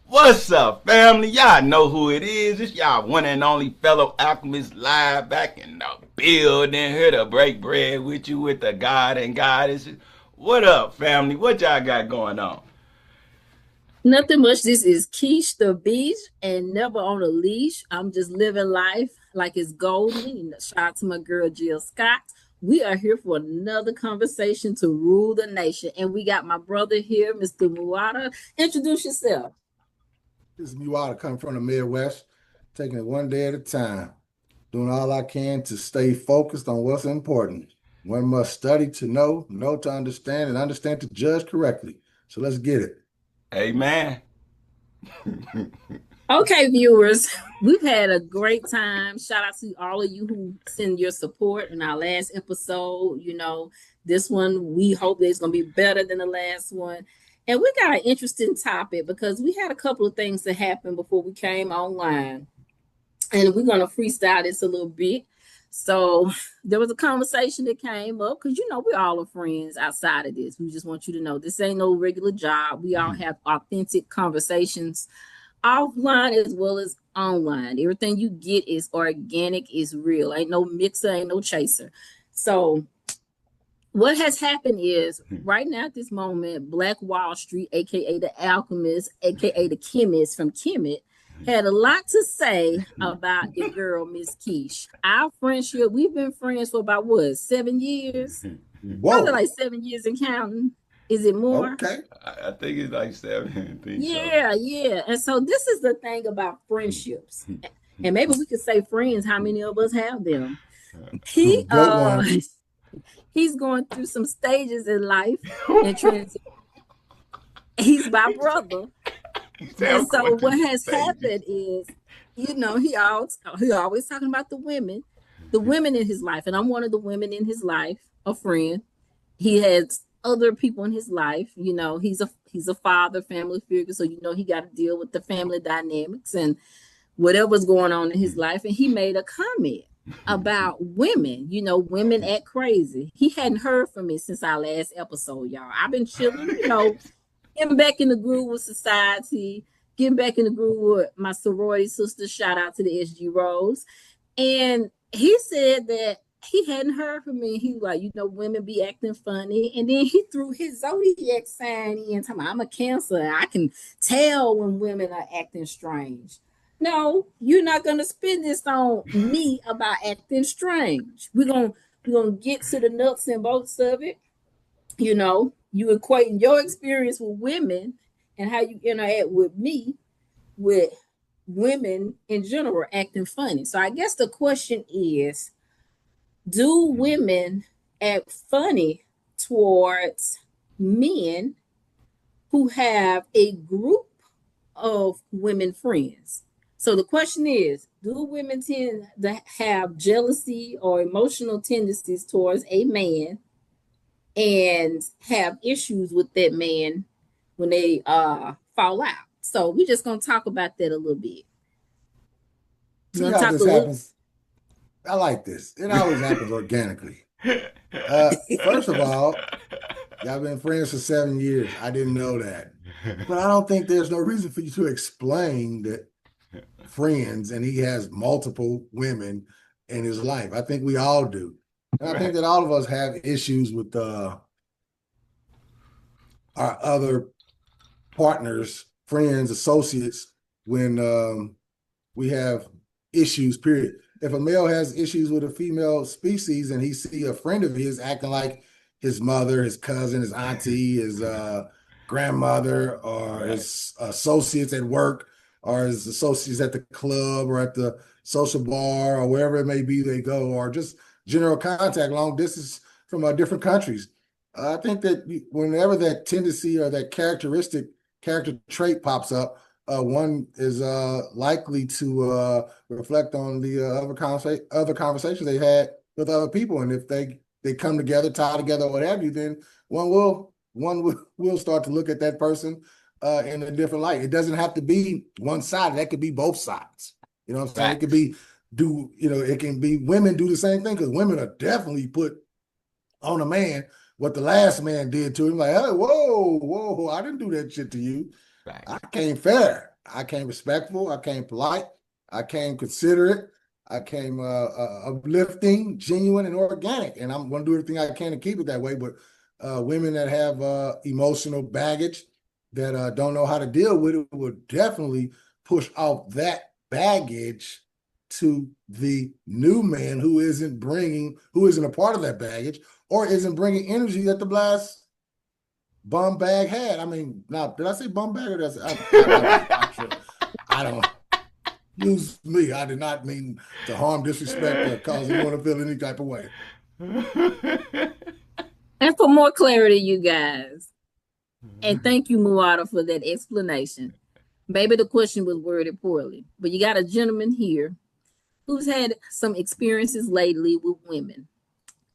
What's up, family? Y'all know who it is. It's y'all one and only fellow alchemist live back in the building here to break bread with you with the God and Goddesses. What up, family? What y'all got going on? Nothing much. This is Keish the Beach and never on a leash. I'm just living life like it's golden. Shout out to my girl Jill Scott. We are here for another conversation to rule the nation. And we got my brother here, Mr. Muada. Introduce yourself. This is me wild coming from the Midwest, taking it one day at a time, doing all I can to stay focused on what's important. One must study to know to understand, and understand to judge correctly. So let's get it. Amen. Okay, viewers, we've had a great time. Shout out to all of you who send your support in our last episode. This one, we hope that it's going to be better than the last one. And we got an interesting topic because we had a couple of things that happened before we came online. And we're going to freestyle this a little bit. So there was a conversation that came up because, we all are friends outside of this. We just want you to know this ain't no regular job. We all have authentic conversations offline as well as online. Everything you get is organic, is real. Ain't no mixer, ain't no chaser. So what has happened is right now at this moment, Black Wall Street, aka the Alchemist, aka the Chemist from Kemet, had a lot to say about your girl, Miss Keish. Our friendship, we've been friends for about what, 7 years? Probably Whoa. like 7 years and counting. Is it more? Okay. I think it's like 7. I think so. Yeah. And so this is the thing about friendships. And maybe we could say friends, how many of us have them? He Good one. he's going through some stages in life and transition. He's my brother. And so what has happened is, he always talking about the women in his life. And I'm one of the women in his life, a friend. He has other people in his life. He's a father, family figure. So he got to deal with the family dynamics and whatever's going on in his life. And he made a comment about women. Women act crazy. He hadn't heard from me since our last episode, y'all. I've been chilling, getting back in the groove with society, getting back in the groove with my sorority sister. Shout out to the SG Rose. And he said that he hadn't heard from me. He was like, women be acting funny. And then he threw his zodiac sign in. Talking about, I'm a Cancer. I can tell when women are acting strange. No, you're not gonna spin this on me about acting strange. We're gonna get to the nuts and bolts of it. You equating your experience with women and how you interact with me with women in general acting funny. So I guess the question is, do women act funny towards men who have a group of women friends? So the question is, do women tend to have jealousy or emotional tendencies towards a man and have issues with that man when they fall out? So we're just gonna talk about that a little bit. We're See gonna how talk a this little. happens? I like this. It always happens organically. First of all, y'all been friends for 7 years. I didn't know that. But I don't think there's no reason for you to explain that friends and he has multiple women in his life. I think we all do. And I think that all of us have issues with our other partners, friends, associates when we have issues, period. If a male has issues with a female species and he see a friend of his acting like his mother, his cousin, his auntie, his grandmother, or his associates at work, or his associates at the club or at the social bar or wherever it may be they go, or just general contact, long distance from different countries. I think that whenever that tendency or that character trait pops up, one is likely to reflect on the other conversations they had with other people, and if they come together, tie together, or what have you, then one will start to look at that person in a different light. It doesn't have to be one side; that could be both sides. You know what I'm saying? It could be it can be women do the same thing because women are definitely put on a man what the last man did to him. Like, hey, whoa, I didn't do that shit to you. I came fair. I came respectful. I came polite. I came considerate. I came uplifting, genuine, and organic. And I'm going to do everything I can to keep it that way. But women that have emotional baggage that don't know how to deal with it will definitely push off that baggage to the new man who isn't a part of that baggage or isn't bringing energy that the last bum bag had. I mean, now, did I say bum bag or did I don't use me. I did not mean to harm, disrespect, or cause anyone to feel any type of way. And for more clarity, you guys, and thank you, Muada, for that explanation. Maybe the question was worded poorly, but you got a gentleman here who's had some experiences lately with women.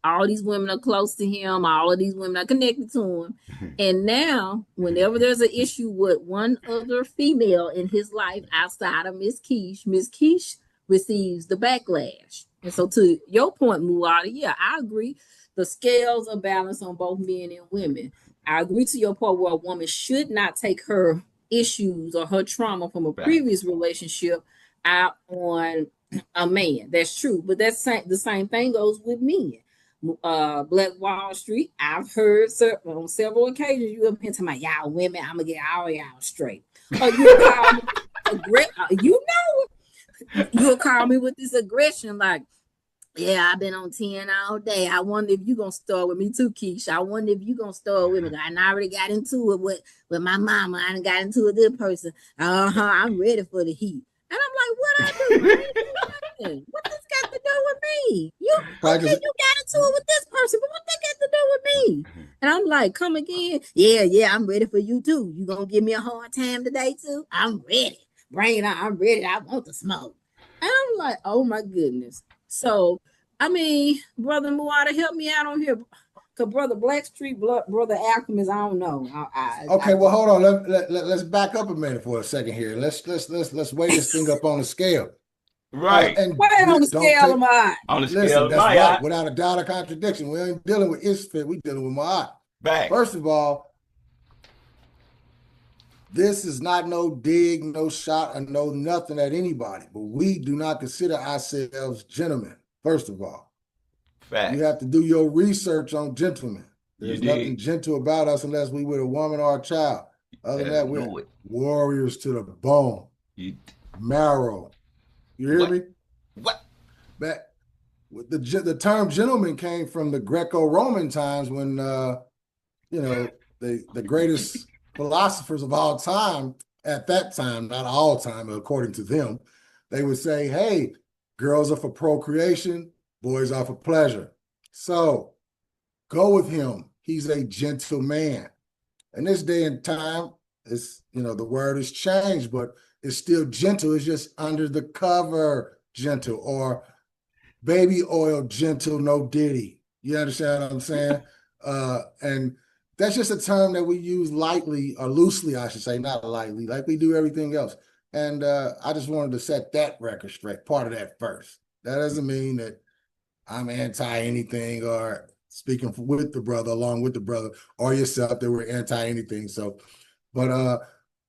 All these women are close to him. All of these women are connected to him. And now, whenever there's an issue with one other female in his life outside of Miss Keish receives the backlash. And so to your point, Muada, yeah, I agree. The scales are balanced on both men and women. I agree to your point where a woman should not take her issues or her trauma from a previous relationship out on a man. That's true. But the same thing goes with men. Black Wall Street, I've heard on several occasions you have been to my y'all women, I'm gonna get all y'all straight. Or you'll call me you'll call me with this aggression like, yeah, I've been on 10 all day. I wonder if you're gonna start with me too, Keish. I wonder if you're gonna start with me. I already got into it with my mama. I done got into it with this person. I'm ready for the heat. And I'm like, what I do? What this got to do with me? You got into it with this person, but what that got to do with me? And I'm like, come again? Yeah, I'm ready for you too. You gonna give me a hard time today too? I'm ready. Bring it on. I'm ready. I want the smoke. And I'm like, oh my goodness. So, I mean, Brother Muada, help me out on here. Because Brother Blackstreet, Brother Alchemist, I don't know. Well, hold on. Let's back up a minute for a second here. Let's weigh this thing up on the scale. Right. And what on the scale of my on the scale of my right. Without a doubt or contradiction. We ain't dealing with Isfit, we dealing with my eye. First of all, this is not no dig, no shot, or no nothing at anybody. But we do not consider ourselves gentlemen, first of all. Facts. You have to do your research on gentlemen. There's nothing gentle about us unless we with a woman or a child. Other than that, we're warriors to the bone. Marrow. You hear me? What? The term gentleman came from the Greco-Roman times when, the greatest philosophers of all time, at that time, not all time, according to them, they would say, hey, girls are for procreation, boys are for pleasure. So go with him. He's a gentle man. In this day and time, it's, the word has changed, but it's still gentle. It's just under the cover gentle, or baby oil gentle, no diddy. You understand what I'm saying? And that's just a term that we use lightly, or loosely, I should say, not lightly, like we do everything else. And I just wanted to set that record straight, part of that first. That doesn't mean that I'm anti anything or speaking with the brother, along with the brother or yourself, that we're anti anything. So, but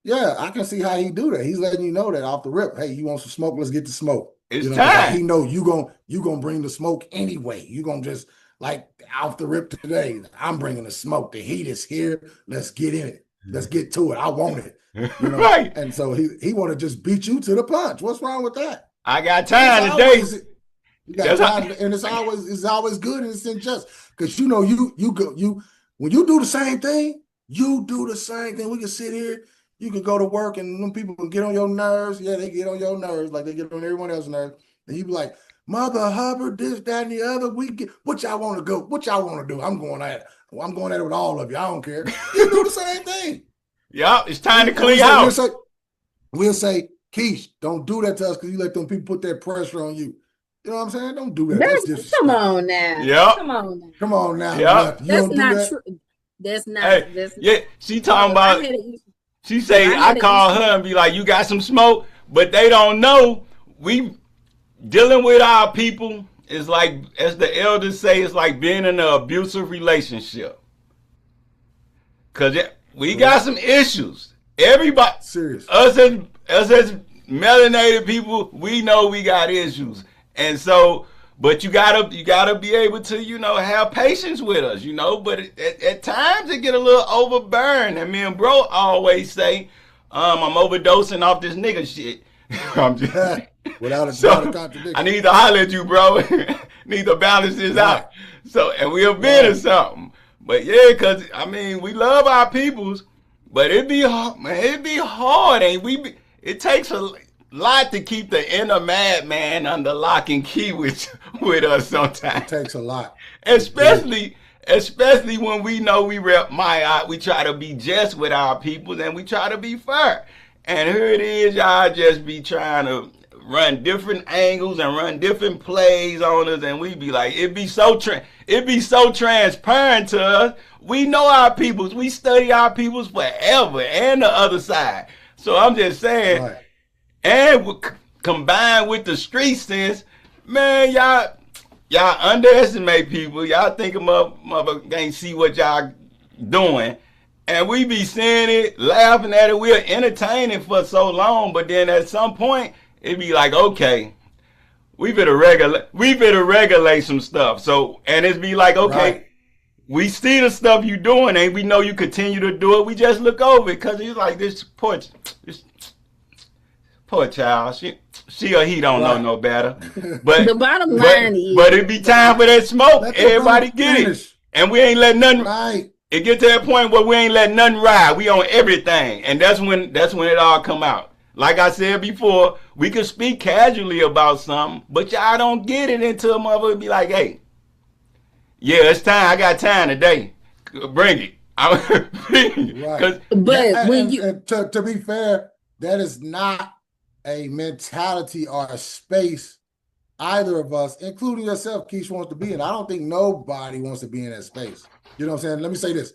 yeah, I can see how he do that. He's letting you know that off the rip. Hey, you want some smoke? Let's get the smoke. It's time. He know you gonna bring the smoke anyway. You gonna just like off the rip today. I'm bringing the smoke. The heat is here. Let's get in it. Let's get to it. I want it. Right. And so he want to just beat you to the punch. What's wrong with that? I got time today. You got time, and it's always good and it's unjust, because you when you do the same thing, you do the same thing. We can sit here. You can go to work and them people can get on your nerves. Yeah, they get on your nerves like they get on everyone else's nerves. And you be like, Mother Hubbard, this, that, and the other. What y'all want to go? What y'all want to do? I'm going at it. I'm going at it with all of you. I don't care. You do the same thing. Yeah, it's time to clean house. We'll say, Keish, don't do that to us because you let them people put that pressure on you. You know what I'm saying? Don't do that. Come on now. Yeah. Come on now. Yeah. That's not true. That's not. Yeah, she talking about. She say I call her and be like, you got some smoke, but they don't know we dealing with our people is like, as the elders say, it's like being in an abusive relationship. Cause we got some issues. Everybody, Serious. us as melanated people, we know we got issues, and so. But you gotta be able to, have patience with us, But at times it get a little overburned. And me and bro always say, I'm overdosing off this nigga shit. I'm just without a contradiction. I need to holler at you, bro. Need to balance this out. So, and we'll been or something. But yeah, cause we love our peoples, but it be hard, and it takes a lot to keep the inner madman under lock and key with us sometimes. It takes a lot. Especially when we know we rep we try to be just with our people and we try to be fair. And here it is, y'all just be trying to run different angles and run different plays on us, and we be like, it be so transparent to us. We know our peoples. We study our peoples forever and the other side. So I'm just saying, right. And combined with the street sense, man, y'all underestimate people. Y'all think a motherfucker can't see what y'all doing. And we be seeing it, laughing at it. We're entertaining for so long, but then at some point, it be like, okay, we better regulate some stuff. So, and it be like, okay, right. We see the stuff you doing, and we know you continue to do it. We just look over it because it's like this poor child. She or he don't know no better. But the bottom line is, but it be time for that smoke. Everybody get it, and we ain't letting nothing. Right. It get to that point where we ain't letting nothing ride. We on everything, and that's when it all come out. Like I said before, we can speak casually about something, but y'all don't get it until a motherfucker be like, hey, yeah, it's time. I got time today. Bring it. Right. But when to be fair, that is not a mentality or a space either of us, including yourself, Keish, wants to be in. I don't think nobody wants to be in that space. You know what I'm saying? Let me say this.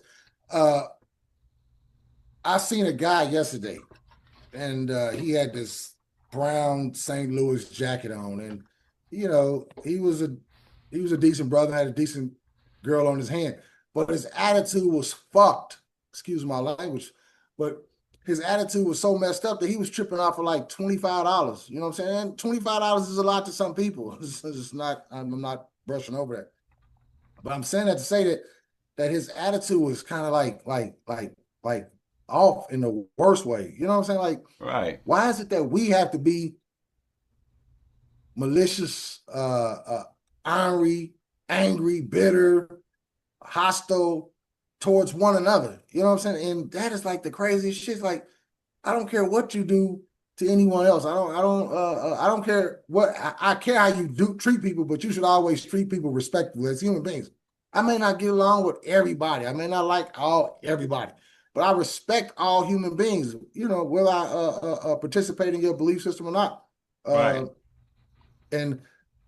I seen a guy yesterday, and he had this brown St. Louis jacket on, and he was a decent brother, had a decent girl on his hand, but his attitude was fucked. Excuse my language, but his attitude was so messed up that he was tripping off for like $25. You know what I'm saying? $25 is a lot to some people. It's not. I'm not brushing over that, but I'm saying that to say that his attitude was kind of like off in the worst way. You know what I'm saying? Like, right. Why is it that we have to be malicious, ornery, angry, bitter, hostile towards one another? You know what I'm saying? And that is like the craziest shit. Like, I don't care what you do to anyone else. I don't care what I care how you treat people, but you should always treat people respectfully as human beings. I may not get along with everybody. I may not like everybody, but I respect all human beings, whether I participate in your belief system or not. Right. And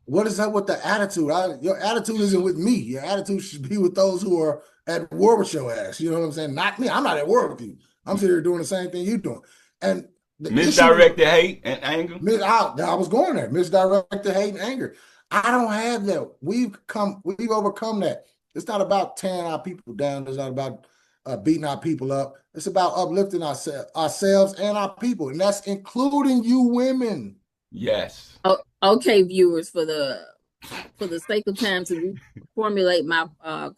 what is up with the attitude? Your attitude isn't with me. Your attitude should be with those who are at war with your ass. You know what I'm saying? Not me. I'm not at war with you. I'm sitting here doing the same thing you're doing. And misdirected hate and anger. I was going there. Misdirected hate and anger. I don't have that. We've overcome that. It's not about tearing our people down. It's not about beating our people up. It's about uplifting ourselves and our people, and that's including you women. Yes. Oh, okay, viewers, for the sake of time to formulate my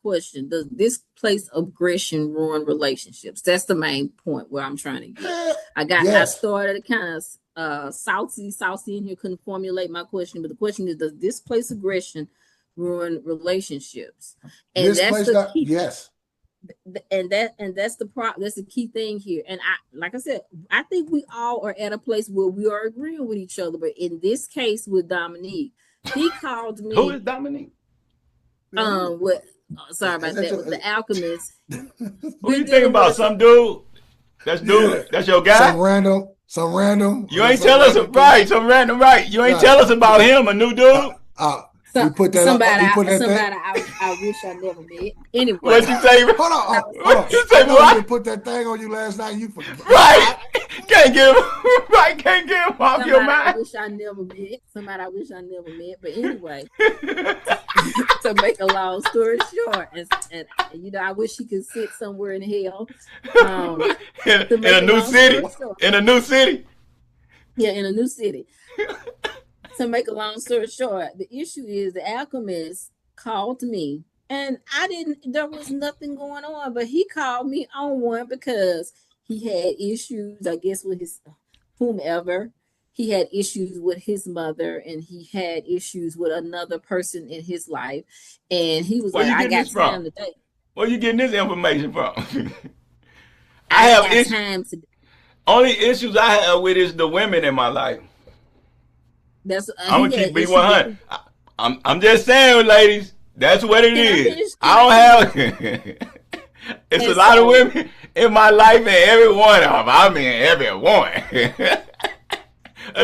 question, does displaced aggression ruin relationships? That's the main point where I'm trying to get. I started kind of saucy in here, couldn't formulate my question, but the question is, does displaced aggression ruin relationships? And that's the key. Yes. And that's the key thing here. And like I said, I think we all are at a place where we are agreeing with each other. But in this case with Dominique, he called me. Who is Dominique? Sorry about that. With the Alchemist. Who you thinking about? Some dude? That's your guy? Some random. You ain't tell us right. Some random right. You ain't tell us about him, a new dude. We put that I wish I never met. Anyway. What you say? Hold on. You say what? We put that thing on you last night. You forgot. Right. Can't get him off your mind. Somebody I wish I never met. But anyway. To make a long story short, and you know, I wish he could sit somewhere in hell. To In make a a new long city? story short, In a new city? yeah, in a new city. To make a long story short, the issue is the alchemist called me, and I didn't. There was nothing going on, but he called me on one because he had issues, I guess, with his whomever. He had issues with his mother, and he had issues with another person in his life. And he was Where like, you "I getting got this from? time today. Where you getting this information from? I I have got issues. time today." Only issues I have with is the women in my life. That's I'm he gonna had keep B issues with 100. I'm just saying, ladies. That's what it Can I is. finish? Can I I don't finish? have. It's a And lot of so, women in my life, and every one of them. I mean, every one.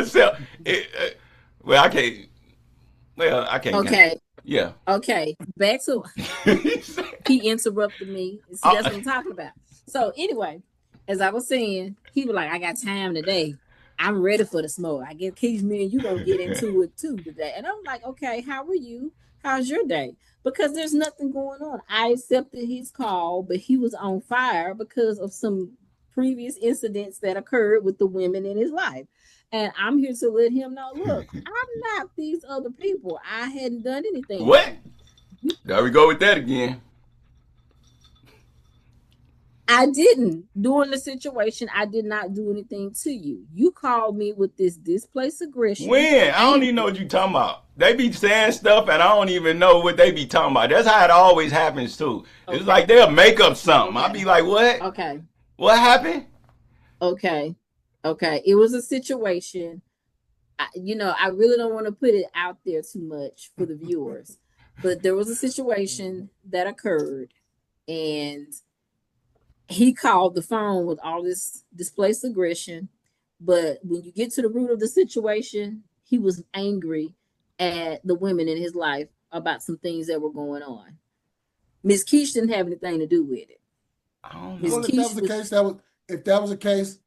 So, well, I can't. Well, I can't count. okay, Yeah. okay, back to he interrupted me. See, that's what I'm talking about. So anyway, as I was saying, he was like, "I got time today. I'm ready for the smoke. I guess Keith, me and you gonna get into it too today." And I'm like, "Okay, how are you? How's your day?" Because there's nothing going on. I accepted his call, but he was on fire because of some previous incidents that occurred with the women in his life. And I'm here to let him know, look, I'm not these other people. I hadn't done anything to What? you. There we go with that again. I didn't. During the situation, I did not do anything to you. You called me with this displaced aggression, When? I don't even know anger. what you talking about. They be saying stuff and I don't even know what they be talking about. That's how it always happens too. It's like Okay. they'll make up something. I'll Okay. be like, what? Okay. What happened? Okay. Okay. It was a situation. You know, I really don't want to put it out there too much for the viewers, but there was a situation that occurred, and he called the phone with all this displaced aggression. But when you get to the root of the situation, he was angry at the women in his life about some things that were going on. Miss Keish didn't have anything to do with it. I don't Miss Well, know. if that was Keish the was case, that was if that was the case,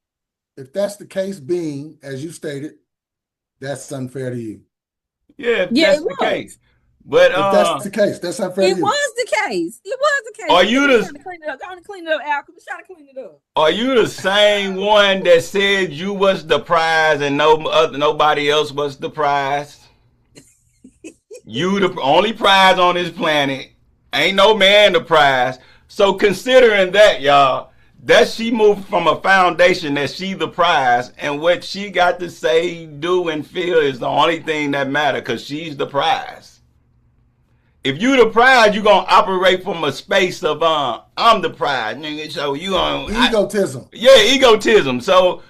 if that's the case being, as you stated, that's unfair to you. Yeah, if yeah, that's it the case. was. But If that's the case, that's unfair to It you. was the case. It was the case. are Look at you me trying the to clean it up. Go on and clean it up, Al. Try to clean it up. are you the same one that said you was the prize and nobody else was the prize? You the only prize on this planet. Ain't no man the prize. So considering that, y'all, that she moved from a foundation that she the prize, and what she got to say, do, and feel is the only thing that matter because she's the prize. If you the prize, you gonna operate from a space of I'm the prize, nigga. So you gonna Egotism. yeah, egotism. So,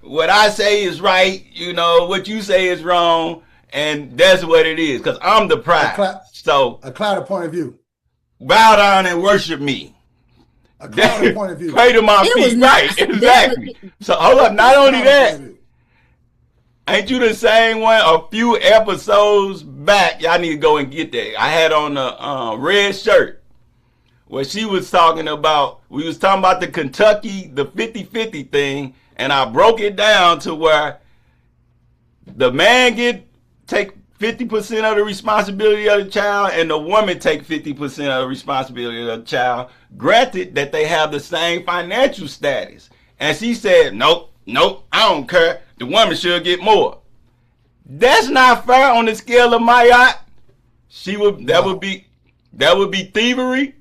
what I say is right, what you say is wrong, and that's what it is, because I'm the A, prize. cl- So, a clouded point of view. bow down and worship me. A clouded point of view. Pray to my It was feet. not Right, that was exactly. So, hold up. Not A only clouded point that, of view. ain't you the same one a few episodes back? Y'all need to go and get that. I had on a red shirt where she was talking about, we was talking about the Kentucky, the 50-50 thing, and I broke it down to where the man take 50% of the responsibility of the child and the woman take 50% of the responsibility of the child, granted that they have the same financial status. And she said, nope, I don't care. The woman should get more. That's not fair on the scale of my yacht. No. That would be thievery,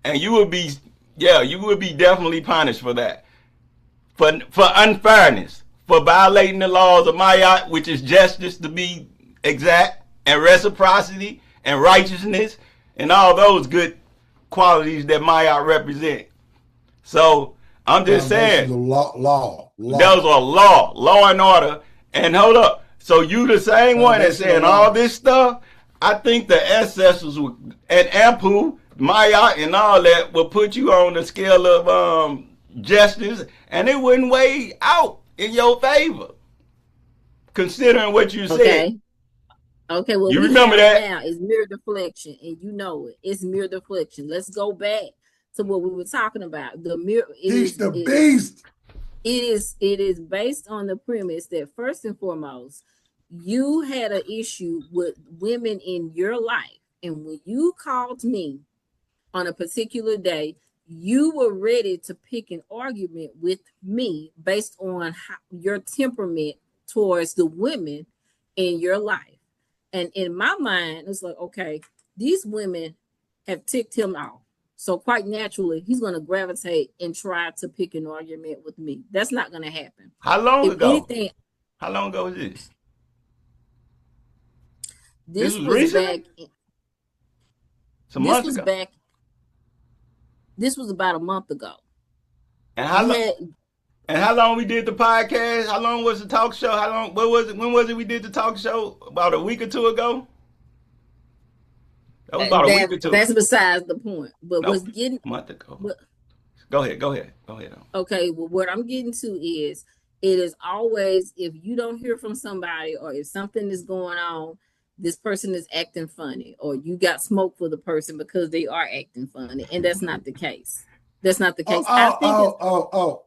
and you would be definitely punished for that. For unfairness, for violating the laws of Mayat, which is justice to be exact, and reciprocity, and righteousness, and all those good qualities that Mayat represent. So I'm just Foundations saying, of law. those are law and order. And hold up, so you the same one that's Foundational saying all laws. this stuff? I think the ancestors and Ampu, Maya, and all that will put you on the scale of justice, and it wouldn't weigh out in your favor, considering what you said. okay. Okay, what You we remember have that? now is mirror deflection, and you know it. It's mirror deflection. Let's go back to what we were talking about. The mirror Teach the beast. it is based on the premise that first and foremost, you had an issue with women in your life And when you called me on a particular day, you were ready to pick an argument with me based on your temperament towards the women in your life. And in my mind, it's like, okay, these women have ticked him off. So quite naturally, he's going to gravitate and try to pick an argument with me. That's not going to happen. How long If ago? anything, How long ago was this? this was was recently? back. Some This months was ago. back. This was about a month ago. And how You long? had And how long we did the podcast? How long was the talk show? How long? What was it? When was it we did the talk show? About a week or two ago. That was about a week or two. that's besides the point. But Nope. what's getting A month ago. but, Go ahead. okay, well, what I'm getting to is it is always, if you don't hear from somebody or if something is going on, this person is acting funny, or you got smoke for the person because they are acting funny, and that's not the case. That's not the case.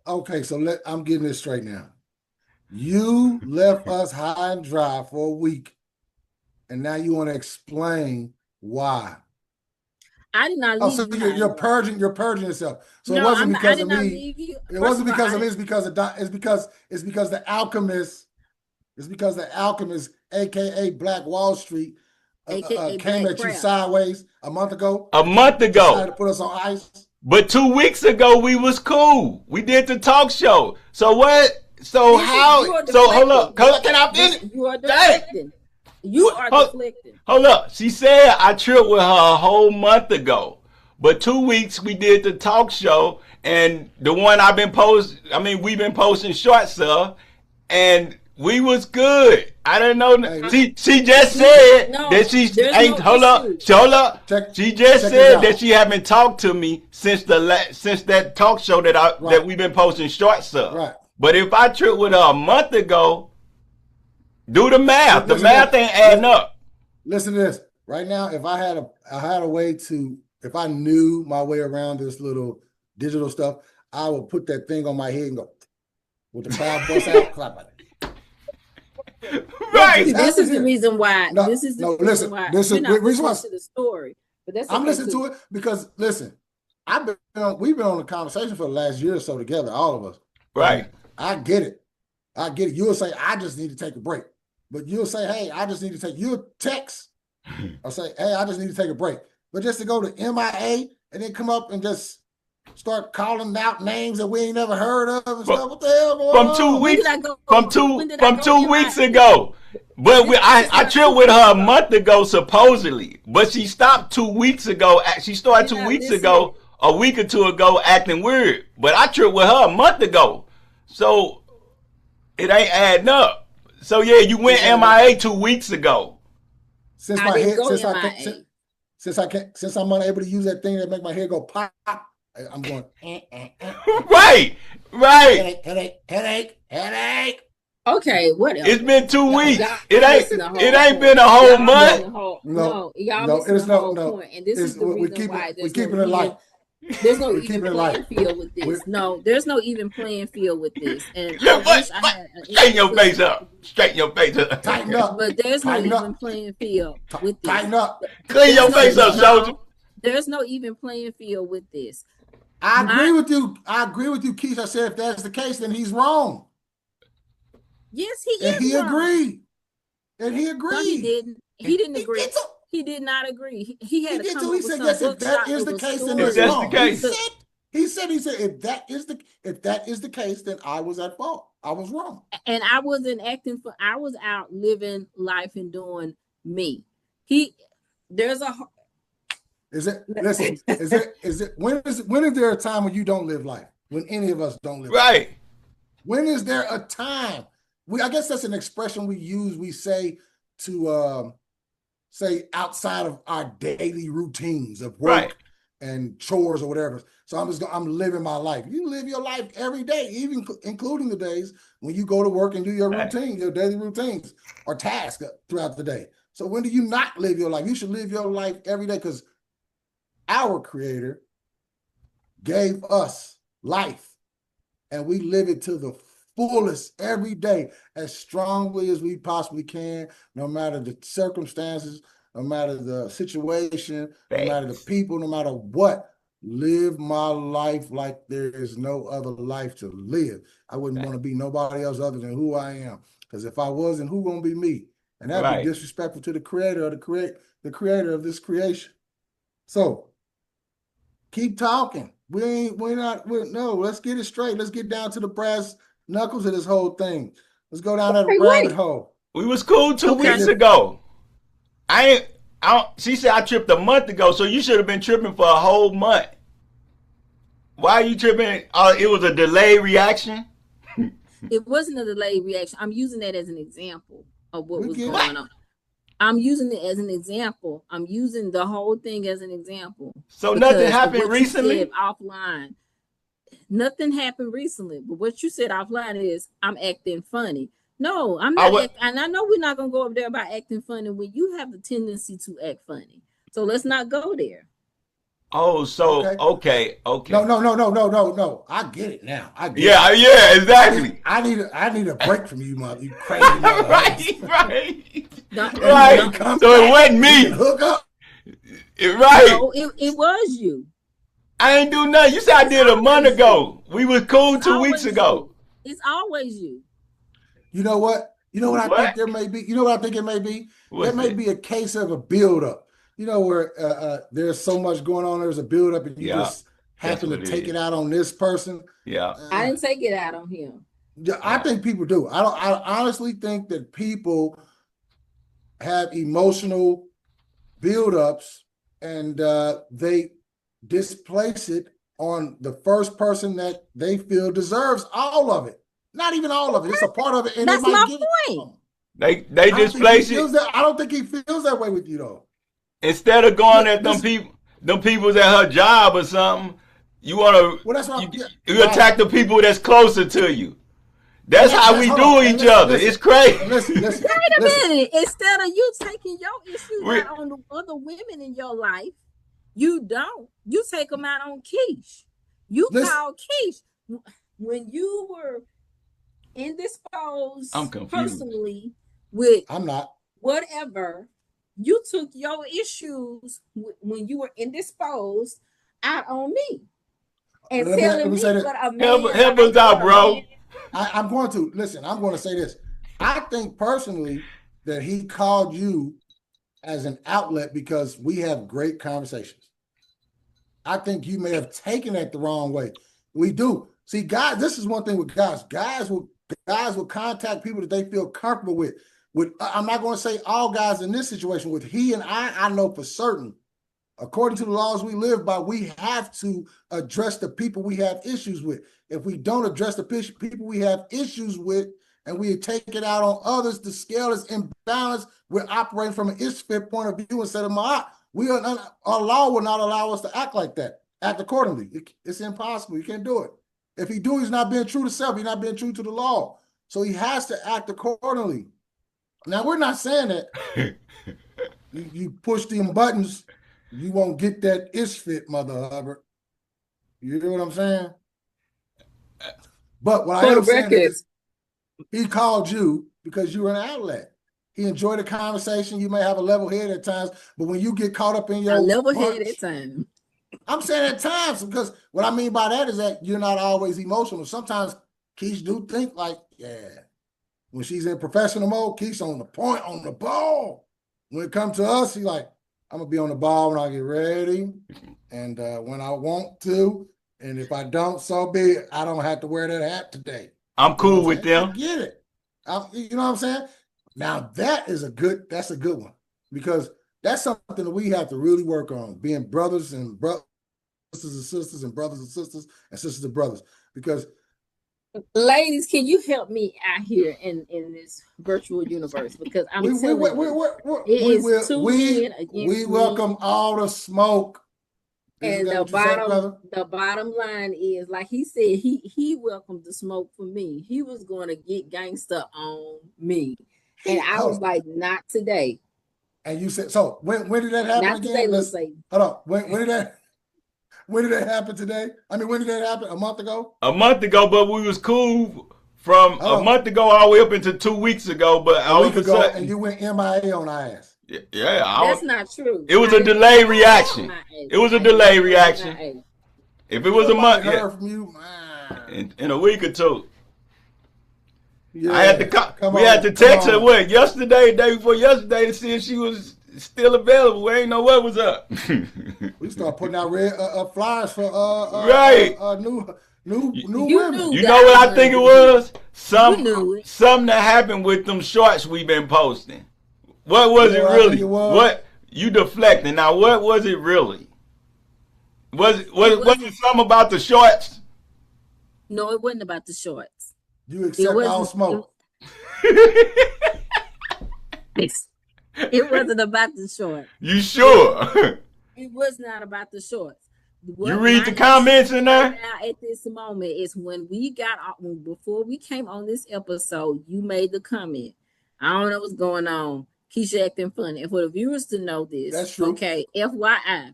Okay. So I'm getting this straight now. You left us high and dry for a week, and now you want to explain why. I did not leave. So you're purging yourself. So no, it wasn't because I of me. It First wasn't because of me. It's because the alchemist, aka Black Wall Street, came at you sideways a month ago. Decided to put us on ice. But 2 weeks ago we was cool. We did the talk show. So what? So how? So hold up. Can I finish? You are deflecting. You are deflecting. Hold up. She said I tripped with her a whole month ago. But 2 weeks we did the talk show, and the one we've been posting shorts of, and we was good. I didn't know. She just said that she ain't. Hold up. She just said that she haven't talked to me since that talk show that we've been posting shorts of. Right. But if I tripped with her a month ago, do the math. The math ain't adding up. Listen to this. Right now, if I had a way to, if I knew my way around this little digital stuff, I would put that thing on my head and go with the crowd bust out, clap at it. Right. This is the reason why. This is the reason why. This is the reason why. To the story, but that's I'm listening to it because listen, we've been on a conversation for the last year or so together, all of us. Right. I get it. You'll say, I just need to take a break. But you'll say, hey, I just need to take, you'll text or say, hey, I just need to take a break. But just to go to MIA and then come up and just start calling out names that we ain't never heard of and stuff. What the hell going on? 2 weeks from 2 weeks ago. But I tripped with her a month ago, supposedly. But she stopped 2 weeks ago. She started 2 weeks ago, a week or two ago, acting weird. But I tripped with her a month ago. So it ain't adding up. So yeah, you went MIA 2 weeks ago. Since I'm unable to use that thing that make my hair go pop, I'm going. Right. Headache. Okay, whatever. It's been 2 weeks. It ain't been a whole month. No, y'all missing the whole point. And this is the reason why we're keeping it light. There's no even playing field with this. No, there's no even playing field with this. And straighten your face up. Tighten up. But there's no even playing field with this. Tighten up. Clean your face up, soldier. There's no even playing field with this. I agree with you, Keith. I said if that's the case, then he's wrong. Yes, he is. And he agreed. No, he didn't. He didn't agree. He did not agree. He had to come up with some yes, if that is the case, then it's wrong. He said if that is the case, then I was at fault. I was wrong. And I wasn't acting I was out living life and doing me. When is there a time when you don't live life? When any of us don't live right. Life? When is there a time? I guess that's an expression we use, we say to say outside of our daily routines of work and chores or whatever. So I'm living my life. You live your life every day, even including the days when you go to work and do your routine, your daily routines or tasks throughout the day. So when do you not live your life? You should live your life every day because our Creator gave us life and we live it to the fullest every day, as strongly as we possibly can, no matter the circumstances, no matter the situation, no matter the Facts. people, no matter what. Live my life like there is no other life to live. I wouldn't want to be nobody else other than who I am. Because if I wasn't, who gonna be me? And that'd be Right. disrespectful to the creator of the creator of this creation. So keep talking. No, let's get it straight. Let's get down to the brass knuckles of this whole thing. Let's go down that Hey, rabbit wait. hole. We was cool 2 Okay. weeks ago. She said I tripped a month ago, so you should have been tripping for a whole month. Why are you tripping? It was a delayed reaction. It wasn't a delayed reaction. I'm using that as an example of what was get it. going on. I'm using it as an example. I'm using the whole thing as an example. So Because nothing of happened what you recently? said offline. Nothing happened recently. But what you said offline is I'm acting funny. No, I'm not. And I know we're not going to go up there about acting funny when you have the tendency to act funny. So let's not go there. Oh, so okay. No. I get it now. I get it. Yeah, exactly. I need a break from you, mother. You crazy mother. right. Right. So it wasn't me. Hook up. Right. No, it was you. I ain't do nothing. You said I did a month ago. We was cool 2 weeks ago. It's always you. You know what? You know what I think there may be? You know what I think it may be? There may be a case of a buildup. You know, where there's so much going on, there's a buildup, and you just happen to take it out on this person. Yeah. I didn't take it out on him. I think people do. I honestly think that people have emotional buildups and they displace it on the first person that they feel deserves all of it. Not even all of it. It's a part of it. And that's my point. They displace it. I don't think he feels that way with you, though. Instead of going at them people's at her job or something, you want to. Well, that's what you attack the people that's closer to you. That's how we do each other. It's crazy. Listen, wait a minute. Instead of you taking your issues out on the other women in your life, you don't. You take them out on Keish. You call Keish when you were indisposed. I'm confused. Personally with. I'm not. Whatever. You took your issues when you were indisposed out on me. And telling me what a man... Help us out, bro. I'm going to. Listen, I'm going to say this. I think personally that he called you as an outlet because we have great conversations. I think you may have taken that the wrong way. We do. See, guys, this is one thing with guys. Guys will contact people that they feel comfortable with. I'm not going to say all guys in this situation. With he and I know for certain, according to the laws we live by, we have to address the people we have issues with. If we don't address the people we have issues with and we take it out on others, the scale is imbalanced. We're operating from an Ishfit point of view instead of Ma'at. Our law will not allow us to act like that, act accordingly. It's impossible. You can't do it. If he do, he's not being true to self. He's not being true to the law. So he has to act accordingly. Now, we're not saying that you push them buttons, you won't get that Ishfit, Mother Hubbard. You hear what I'm saying? But what I am saying is he called you because you were an outlet. He enjoyed the conversation. You may have a level head at times, but when you get caught up in your level head at times. I'm saying at times, because what I mean by that is that you're not always emotional. Sometimes Keish do think like, when she's in professional mode, Keish on the point, on the ball. When it comes to us, he's like, I'm going to be on the ball when I get ready and when I want to. And if I don't, so be it. I don't have to wear that hat today. I'm cool with them. I get it. You know what I'm saying? Now, that's a good one because that's something that we have to really work on, being brothers and sisters and sisters and brothers and sisters and sisters and brothers. Because ladies, can you help me out here in this virtual universe? Because I'm telling you, we welcome all the smoke. And the bottom line is, like he said, he welcomed the smoke for me. He was going to get gangster on me. And I was like, not today. And you said, so when did that happen? Not today, let's say. Hold on. When did that happen today? I mean, when did that happen? A month ago? A month ago, but we was cool from a month ago all the way up into 2 weeks ago. But a week ago, and you went MIA on our ass. Yeah, That's not true. it was a delayed reaction. It was a delayed reaction. If it was a month, heard from you, man. In a week or two. Yeah, I had to we had to text her yesterday, day before yesterday, to see if she was still available. We ain't know what was up. We start putting out red flyers for right. New women. You know what I think it was? Something that happened with them shorts we've been posting. What was it really? What you deflecting? Now what was it really? Was it something about the shorts? No, it wasn't about the shorts. You accept all smoke. It wasn't about the shorts. You sure? It was not about the shorts. You read the comments in there? Now at this moment is when we before we came on this episode, you made the comment. I don't know what's going on. Keisha acting funny. And for the viewers to know this, that's true. Okay, FYI,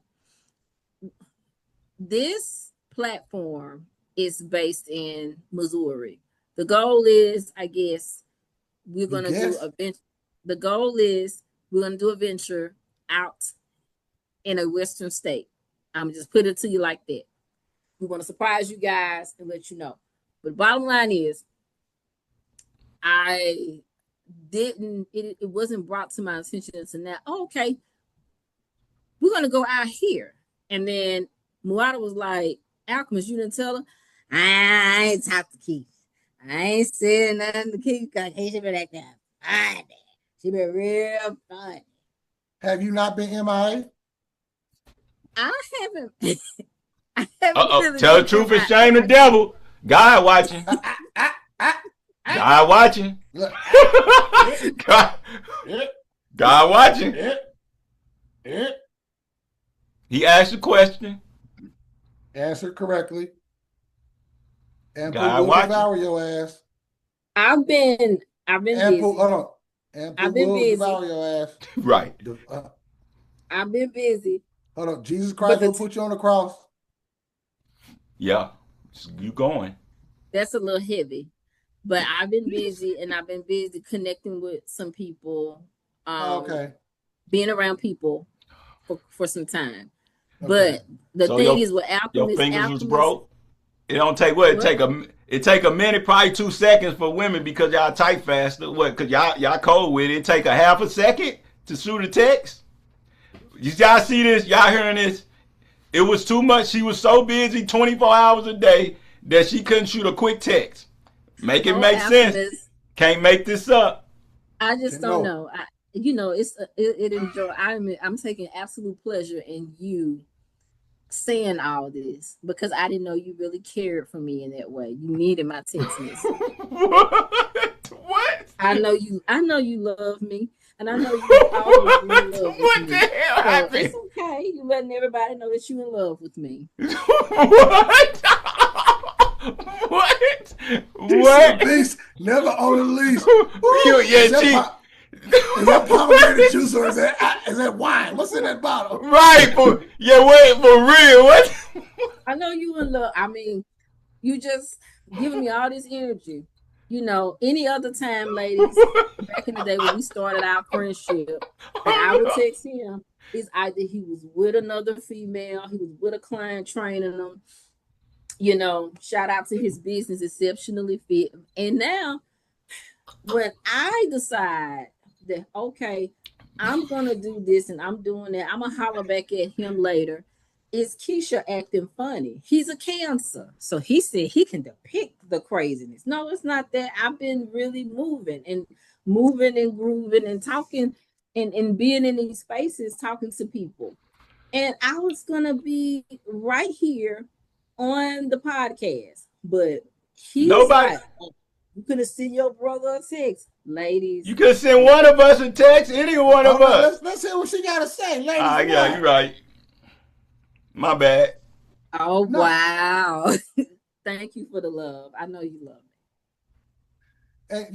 this platform is based in Missouri. The goal is, I guess, we're gonna do a venture. The goal is we're gonna do a venture out in a Western state. I'm just put it to you like that. We want to surprise you guys and let you know. But the bottom line is, it wasn't brought to my attention until now. Oh, okay, we're gonna go out here. And then Muada was like, Alchemist, you didn't tell her? I ain't talked to Keith. I ain't said nothing to Keith because she been like that. She been real funny. Have you not been MIA? I haven't. I haven't. Tell the truth and shame the devil. God watching. God watching. God watching. He asked a question. Answer correctly. And God watching. Devour your ass. I've been busy. Hold on. I've been busy. Devour your ass. Right. I've been busy. Hold on. Jesus Christ will put you on the cross. Yeah. You going. That's a little heavy. But I've been busy, and I've been busy connecting with some people. Okay. Being around people for some time. Okay. But the thing is with Alchemist, your fingers was broke. It don't take what? It take a minute, probably 2 seconds for women because y'all type faster. What? Cause y'all cold with it. It take a half a second to shoot a text. Y'all see this? Y'all hearing this? It was too much. She was so busy 24 hours a day that she couldn't shoot a quick text. Make it make sense. Can't make this up. I just don't know. I'm taking absolute pleasure in you saying all this because I didn't know you really cared for me in that way. You needed my text message. What? I know you love me, and I know you always in love with what me. The hell happened? It's okay. You letting everybody know that you in love with me. What? What? Leash, never on the leash. Is that pomegranate juice or is that wine? What's in that bottle? Right. For real. What? I know you in love. I mean, you just giving me all this energy. Any other time, ladies, back in the day when we started our friendship, I would text him, it's either he was with another female, he was with a client training them. Shout out to his business, Exceptionally Fit. And now, when I decide that, okay, I'm going to do this and I'm doing that, I'm going to holler back at him later, is Keisha acting funny? He's a Cancer. So he said he can depict the craziness. No, it's not that. I've been really moving and grooving and talking and being in these spaces, talking to people. And I was going to be right here on the podcast, but he's like, you could have sent your brother a text, ladies. You could have sent one of us a text, any one of us. Let's hear what she got to say, ladies. Yeah, you're right. My bad. Oh, no. Wow. Thank you for the love. I know you love me. And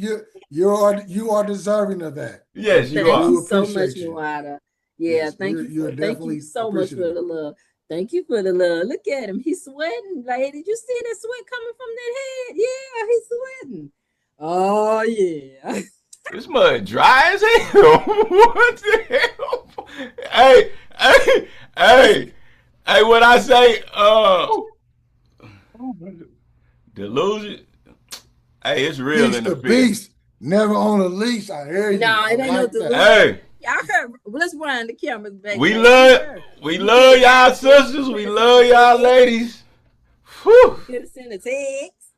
you are deserving of that. Yes, you are. Thank you so much, Muada. Yeah, yes, thank you so much for the love. Thank you for the love. Look at him. He's sweating, lady. You see that sweat coming from that head? Yeah, he's sweating. Oh, yeah. This mud dry as hell. What the hell? Hey, hey, hey, hey, what I say, delusion. Hey, it's real Teach in the the field. beast, never on a leash. I hear you. No, I it ain't no like that. delusion. Hey, Y'all heard. Let's run the cameras back. we there. love, we You love could have y'all sisters. We love y'all ladies. Whew. could have sent a text.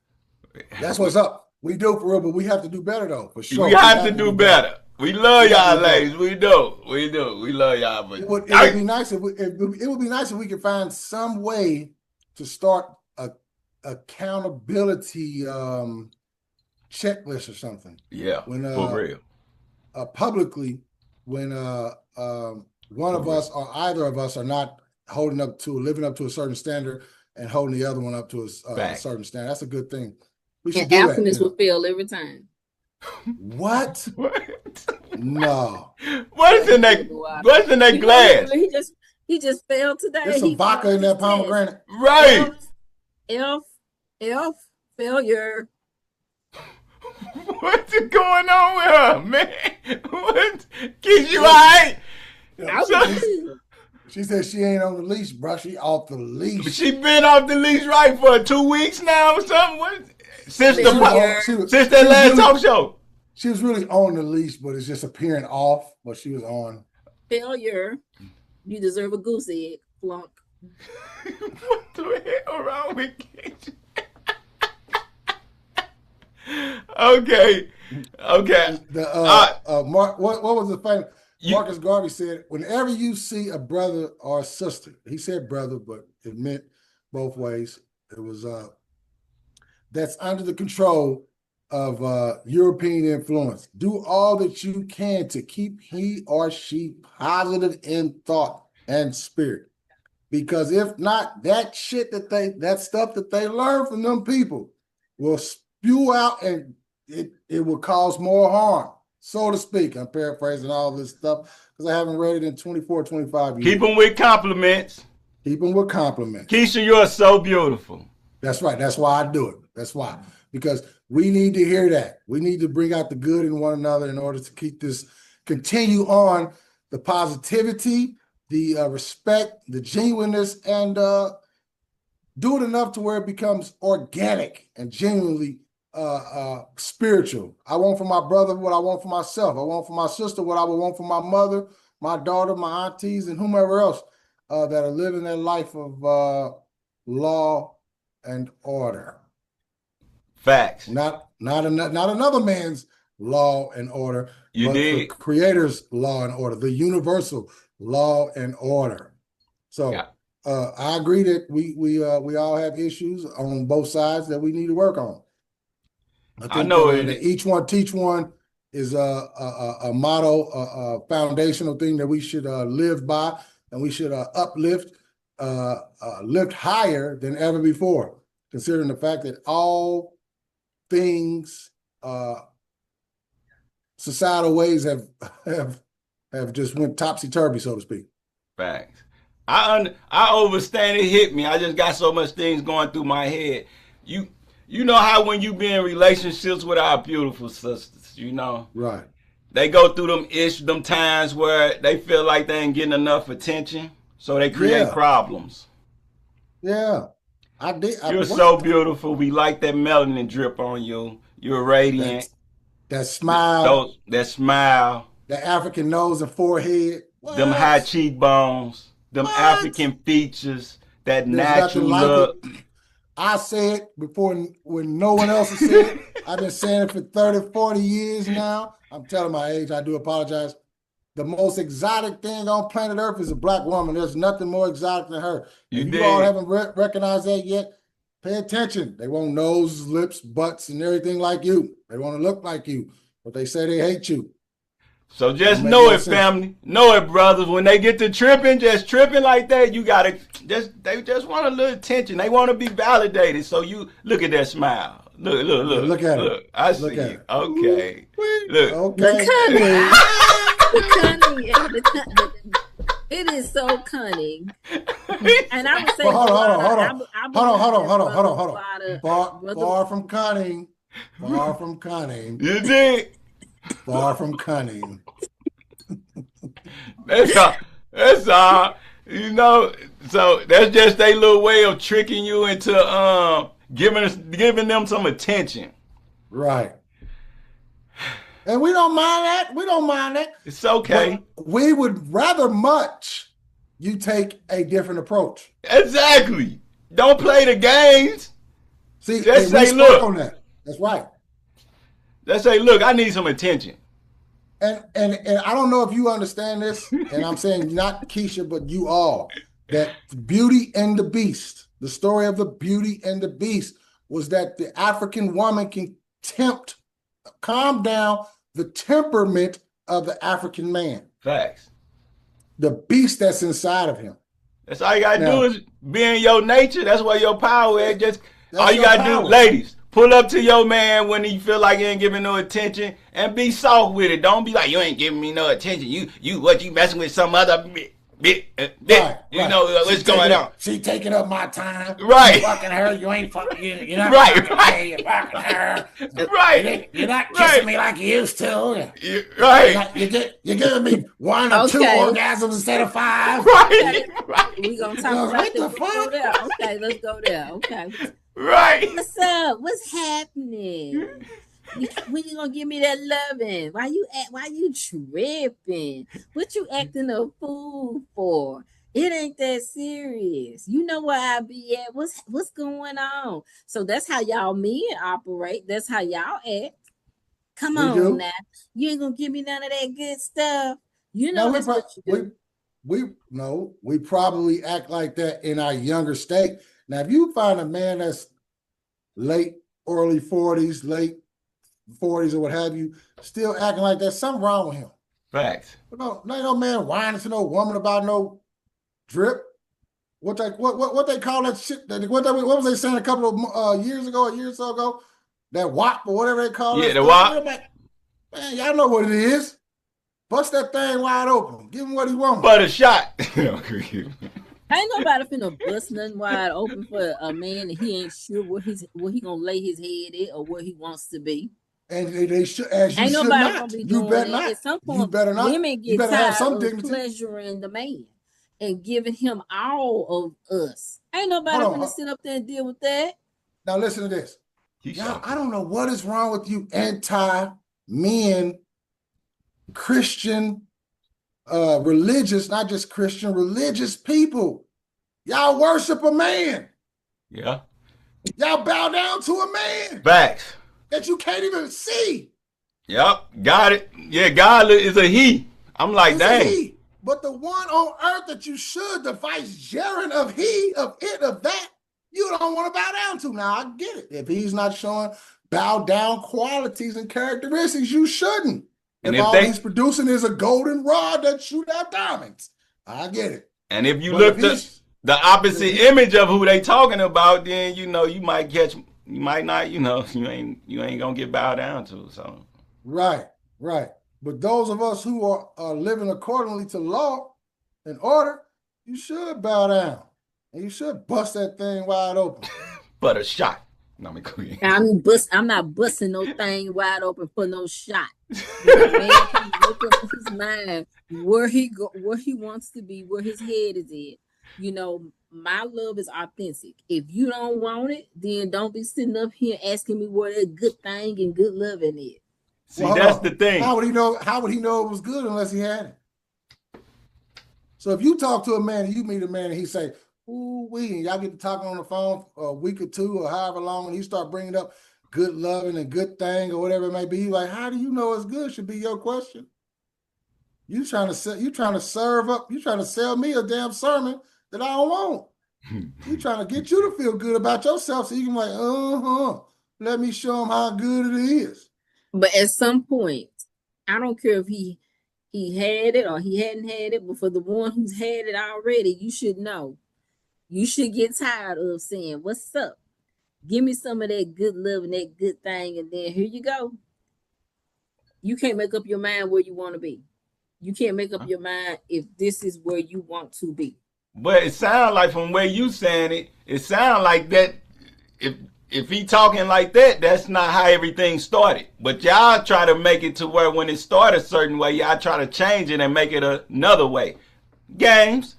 That's what's up. We do for real, but we have to do better though, for sure. We have to do better. We love We have to y'all do better. ladies. We do. We do. We love y'all. But It would be nice if it would be nice if we could find some way to start a accountability checklist or something. yeah, When for real. Publicly, when one of us or either of us are not living up to a certain standard and holding the other one up to a certain standard. That's a good thing. We should And do alchemists that. will fail every time. What? What? No. What's in that? What's in that glass? He just failed today. There's some vodka in that pomegranate. Right. F failure. What's going on with her, man? What? Keep you all right? She said she ain't on the leash, bro. She off the leash. She been off the leash right for 2 weeks now or something. What? Since that last talk show. She was really on the leash, but it's just appearing off. But she was on. Failure. You deserve a goose egg. Flunk. What the hell wrong with you? Okay. What was the famous? Marcus Garvey said, whenever you see a brother or a sister, he said brother, but it meant both ways. It was that's under the control of European influence. Do all that you can to keep he or she positive in thought and spirit. Because if not, that stuff that they learn from them people will spew out and it will cause more harm, so to speak. I'm paraphrasing all this stuff because I haven't read it in 24, 25 years. Keep them with compliments. Keep them with compliments. Keisha, you're so beautiful. That's right. That's why I do it. That's why. Because we need to hear that. We need to bring out the good in one another in order to continue on the positivity, the respect, the genuineness, and do it enough to where it becomes organic and genuinely spiritual. I want for my brother what I want for myself. I want for my sister what I would want for my mother, my daughter, my aunties, and whomever else that are living their life of law and order. Facts. Not another man's law and order, but the Creator's law and order, the universal law and order. So I agree that we all have issues on both sides that we need to work on. I know that each one teach one is a motto, a foundational thing that we should live by, and we should lift higher than ever before, considering the fact that all things, societal ways have just went topsy-turvy, so to speak. Facts. I understand. It hit me. I just got so much things going through my head. You know how when you be in relationships with our beautiful sisters, right? They go through them times where they feel like they ain't getting enough attention, so they create problems. Yeah, I did. You're so beautiful. We like that melanin drip on you. You're radiant. That smile. That smile. The African nose and forehead. What? Them high cheekbones. Them African features. That natural look. I say it before when no one else has said it. I've been saying it for 30, 40 years now. I'm telling my age. I do apologize. The most exotic thing on planet Earth is a black woman. There's nothing more exotic than her. You all haven't recognized that yet, pay attention. They want noses, lips, butts, and everything like you. They want to look like you, but they say they hate you. So just know it, family. Know it, brothers. When they get to tripping, just tripping like that, they just want a little attention. They want to be validated. So you look at that smile. Look at it. I see you. Okay. Look. Okay. The cunning. It is so cunning. And I would say, hold on. Far from cunning. Far from cunning. You did. Far from cunning. That's all. That's all. You know, so that's just a little way of tricking you into giving them some attention. Right. And we don't mind that. We don't mind that. It's okay. But we would rather much you take a different approach. Exactly. Don't play the games. See, just say, look on that. That's right. Let's say, look, I need some attention. And I don't know if you understand this, and I'm saying not Keisha, but you all, that Beauty and the Beast, the story of the Beauty and the Beast was that the African woman can calm down the temperament of the African man. Facts. The beast that's inside of him. That's all you gotta do is be in your nature. That's where your power is. Just all you gotta do, ladies, pull up to your man when he feel like he ain't giving no attention and be soft with it. Don't be like, you ain't giving me no attention. You messing with some other right, you know what's going on. She taking up my time. Right. You fucking her. You ain't fucking. You're not right. fucking me. You're fucking her. Right. You're not kissing me like you used to. Right. You're giving me 1 or 2 orgasms instead of 5. Right. We gonna talk about this. Okay, let's go there. Okay. Right. What's up? What's happening? When you gonna give me that loving? Why you tripping? What you acting a fool for? It ain't that serious. You know where I be at. What's going on? So that's how y'all men operate. That's how y'all act. Come on now. You ain't gonna give me none of that good stuff. You know that's what you do. We probably act like that in our younger state. Now, if you find a man that's early 40s, late 40s or what have you, still acting like that, something wrong with him. Facts. No, no man whining to no woman about no drip. What they call that shit? What was they saying a couple of years ago, a year or so ago? That WAP or whatever they call it. Yeah, the WAP. Man, y'all know what it is. Bust that thing wide open. Give him what he wants. But a shot. Ain't nobody finna bust nothing wide open for a man and he ain't sure where he gonna lay his head at or where he wants to be. And they should, as you ain't should nobody not. gonna be You doing better that. not. At some point, you better not. Women get tired of pleasuring the man and giving him all of us. Ain't nobody gonna sit up there and deal with that. Now listen to this. Y'all, I don't know what is wrong with you anti-men, Christian, religious, not just Christian, religious people. Y'all worship a man. Yeah. Y'all bow down to a man. Facts. That you can't even see. Yep. Got it. Yeah, God is a he. I'm like, dang. But the one on earth that you should, the vicegerent of he, of it, of that, you don't want to bow down to. Now, I get it. If he's not showing bow down qualities and characteristics, you shouldn't. And if all he's producing is a golden rod that shoot out diamonds, I get it. And if you look at the opposite image of who they talking about, then you might not, you ain't gonna get bowed down to. So right. But those of us who are living accordingly to law and order, you should bow down. And you should bust that thing wide open. But a shot. No, I'm not busting no thing wide open for no shot. Man can look up his mind where he wants to be, where his head is at. My love is authentic. If you don't want it, then don't be sitting up here asking me where that good thing and good loving is. See, that's the thing. How would he know it was good unless he had it? So if you talk to a man and you meet a man and he say, ooh, and y'all get to talking on the phone for a week or two or however long, and he start bringing up good loving and good thing or whatever it may be, like, how do you know it's good should be your question. You trying to sell me a damn sermon that I don't want. You trying to get you to feel good about yourself so you can be like, let me show him how good it is. But at some point, I don't care if he had it or he hadn't had it, but for the one who's had it already, you should know. You should get tired of saying, what's up? Give me some of that good love and that good thing, and then here you go. You can't make up your mind where you want to be. You can't make up your mind if this is where you want to be. But it sounds like from where you saying it sounds like that if if he talking like that, that's not how everything started. But y'all try to make it to where when it started a certain way, y'all try to change it and make it another way. Games.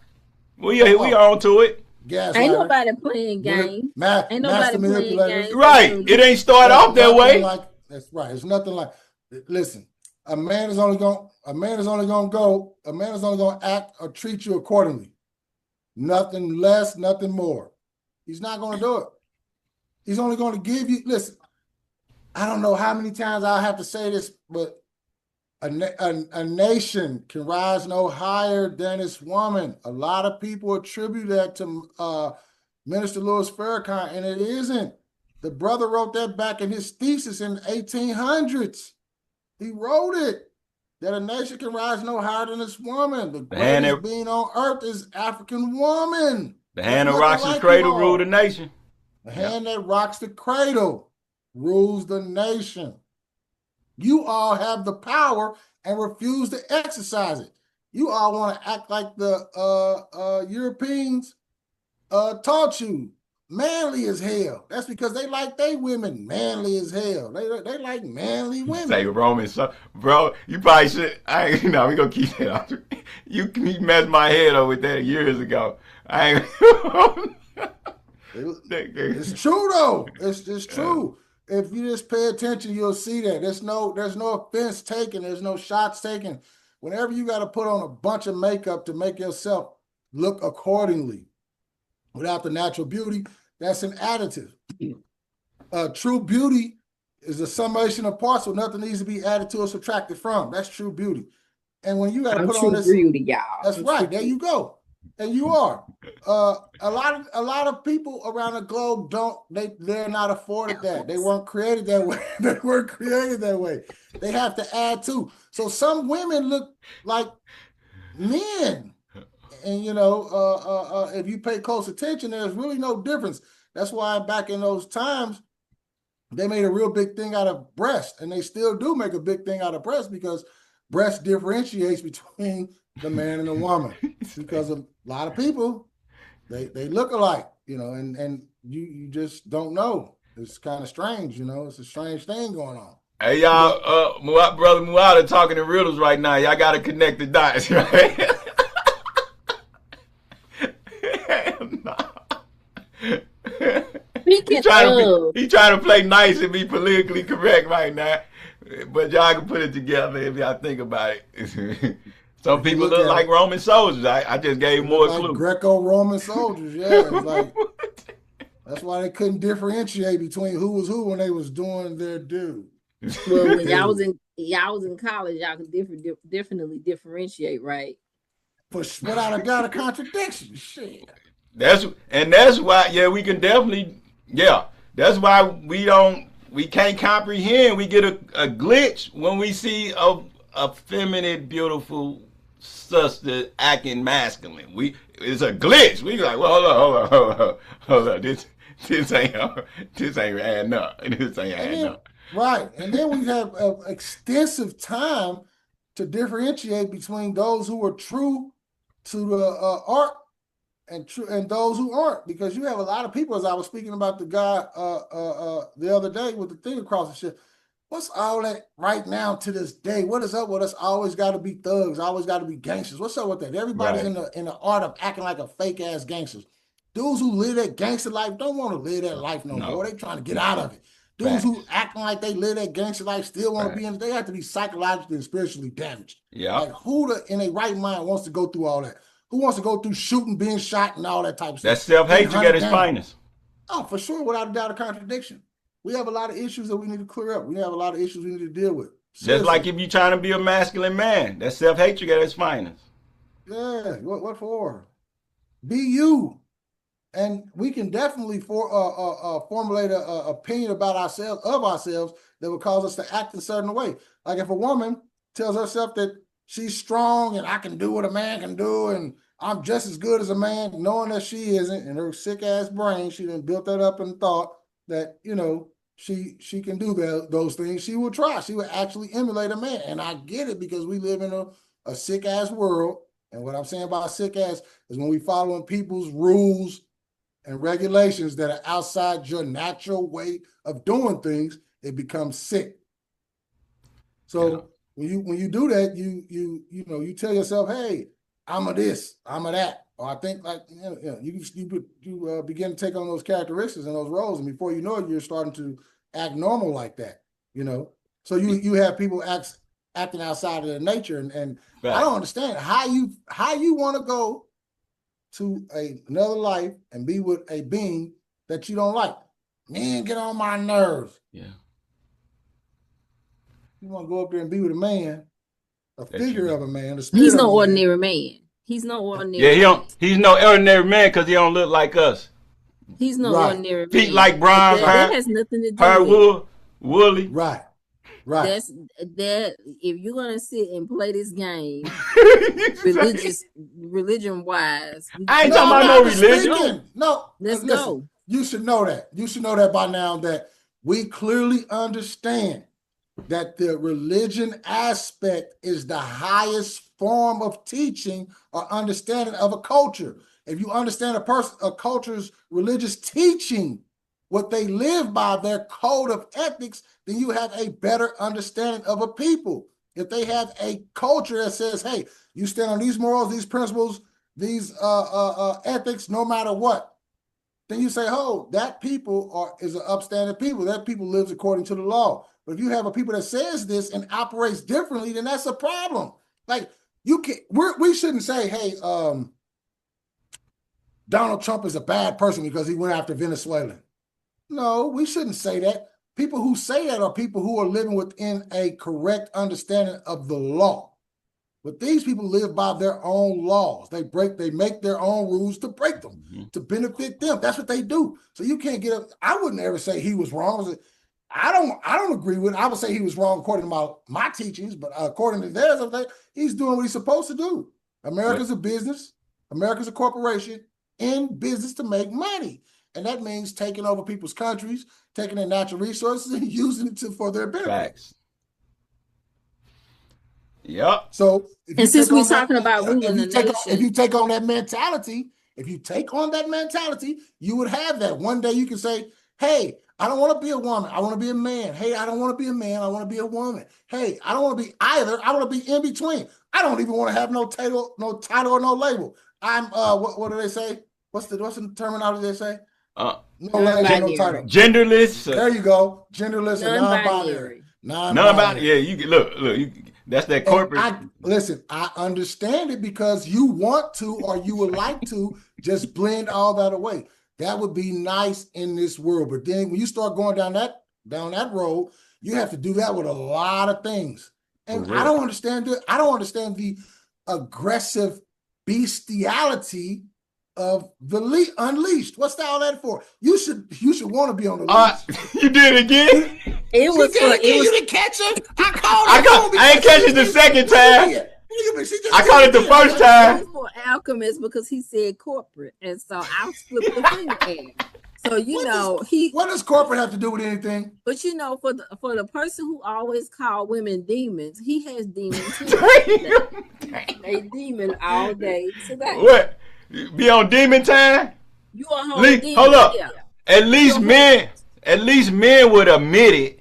We on to it. Ain't nobody playing games. Ain't Master nobody playing manipulators. games. Right. It ain't started off that way. That's right. It's nothing like. Listen, a man is only going to act or treat you accordingly. Nothing less, nothing more. He's not going to do it. He's only going to give you. Listen, I don't know how many times I'll have to say this, but a nation can rise no higher than its woman. A lot of people attribute that to Minister Louis Farrakhan, and it isn't. The brother wrote that back in his thesis in the 1800s. He wrote it, that a nation can rise no higher than its woman. The greatest being on earth is African woman. The hand that rocks the cradle rule the nation. The hand that rocks the cradle rules the nation. You all have the power and refuse to exercise it. You all want to act like the Europeans taught you. Manly as hell. That's because they like they women manly as hell. They like manly women. Say Roman, bro. You probably should. We gonna keep that out. You messed my head up with that years ago. It's true though. It's true. If you just pay attention, you'll see that. There's no offense taken. There's no shots taken. Whenever you got to put on a bunch of makeup to make yourself look accordingly, without the natural beauty, that's an additive. True beauty is a summation of parts, so nothing needs to be added to or subtracted from. That's true beauty. And when you got to put on this beauty, y'all. That's right. There you go. And you are. A lot of people around the globe they're not afforded that. They weren't created that way. They weren't created that way. They have to add to. So some women look like men. And if you pay close attention, there's really no difference. That's why back in those times, they made a real big thing out of breast, and they still do make a big thing out of breast because breast differentiates between the man and the woman. Because a lot of people, they look alike, and you just don't know. It's kind of strange, it's a strange thing going on. Hey y'all, brother Muada talking in riddles right now. Y'all got to connect the dots, right? He trying to play nice and be politically correct right now, but y'all can put it together if y'all think about it. Some people look like Roman soldiers. I just gave more clues. Greco-Roman soldiers, yeah. It's like, that's why they couldn't differentiate between who was who when they was doing their due. Well, when y'all was in college, y'all could definitely differentiate, right? Without a doubt of contradiction, shit. That's why, we can definitely, that's why we can't comprehend. We get a glitch when we see a feminine, beautiful sister acting masculine. It's a glitch. We like, well, hold on. This ain't adding up. This ain't adding up. Right, and then we have extensive time to differentiate between those who are true to the art and those who aren't, because you have a lot of people, as I was speaking about the guy the other day with the thing across the shit. What's all that right now to this day? What is up with us? Always got to be thugs. Always got to be gangsters. What's up with that? Everybody's in the art of acting like a fake ass gangsters. Dudes who live that gangster life don't want to live that life no more. They trying to get out of it. Dudes who acting like they live that gangster life still want to be in it. They have to be psychologically and spiritually damaged. Yeah. Like who in their right mind wants to go through all that? Who wants to go through shooting, being shot, and all that type of stuff? That's self-hatred at its finest. Oh, for sure, without a doubt of contradiction. We have a lot of issues that we need to clear up. We have a lot of issues we need to deal with. Seriously. Just like if you're trying to be a masculine man, that's self-hatred at its finest. Yeah, what for? Be you. And we can definitely formulate an opinion about ourselves that would cause us to act a certain way. Like if a woman tells herself that she's strong and I can do what a man can do and I'm just as good as a man, knowing that she isn't, in her sick ass brain, she done built that up and thought that, she can do those things. She will try. She will actually emulate a man. And I get it because we live in a sick ass world. And what I'm saying about sick ass is when we following people's rules and regulations that are outside your natural way of doing things, it becomes sick. So when you do that, you tell yourself, hey, I'm a this, I'm a that, or I think like you begin to take on those characteristics and those roles, and before you know it, you're starting to act normal like that. So you have people acting outside of their nature, and I don't understand how you want to go to another life and be with a being that you don't like. Man, get on my nerves. Yeah. You want to go up there and be with a man, a figure of a man, the spirit He's of no a man. ordinary man. He's no ordinary. Yeah, he's no ordinary man because he don't look like us. He's no ordinary man. Feet like bronze. That has nothing to do with wool, woolly. Right. That's that. If you're gonna sit and play this game, religion wise, I ain't talking about no religion. No, let's go. You should know that. You should know that by now that we clearly understand that the religion aspect is the highest form of teaching or understanding of a culture. If you understand a culture's religious teaching, what they live by, their code of ethics, then you have a better understanding of a people. If they have a culture that says, hey, you stand on these morals, these principles, these ethics, no matter what, then you say, oh, that people is an upstanding people. That people lives according to the law. But if you have a people that says this and operates differently, then that's a problem. Like we shouldn't say, hey, Donald Trump is a bad person because he went after Venezuela. No, we shouldn't say that. People who say that are people who are living within a correct understanding of the law. But these people live by their own laws. They make their own rules to break them, to benefit them. That's what they do. So you can't get up. I wouldn't ever say he was wrong. I don't agree with it. I would say he was wrong according to my teachings, but according to theirs, he's doing what he's supposed to do. America's a business. America's a corporation in business to make money. And that means taking over people's countries, taking their natural resources and using it for their benefit. Facts. Yep. So since we're talking about ruling the nation, if you take on that mentality, you would have that. One day you can say, hey, I don't want to be a woman. I want to be a man. Hey, I don't want to be a man. I want to be a woman. Hey, I don't want to be either. I want to be in between. I don't even want to have no title or no label. I'm what do they say? What's the terminology they say? No label, no title. Genderless. There you go. Genderless or non-binary. Non-binary. Yeah, you look. That's that corporate. I understand it because you want to or you would like to just blend all that away. That would be nice in this world. But then when you start going down that road, you have to do that with a lot of things. And I don't understand it. I don't understand the aggressive bestiality of the Unleashed. What's all that for? You should want to be on the leash. You did it again? You didn't catch it. I ain't catch it the second time. I caught it the first time. It was for Alchemist because he said corporate, and so I flipped the finger at him. So what does corporate have to do with anything? But for the person who always called women demons, he has demons too. They demon all day today. What? Be on demon time? You are home demon. Hold up. Yeah. At least men would admit it.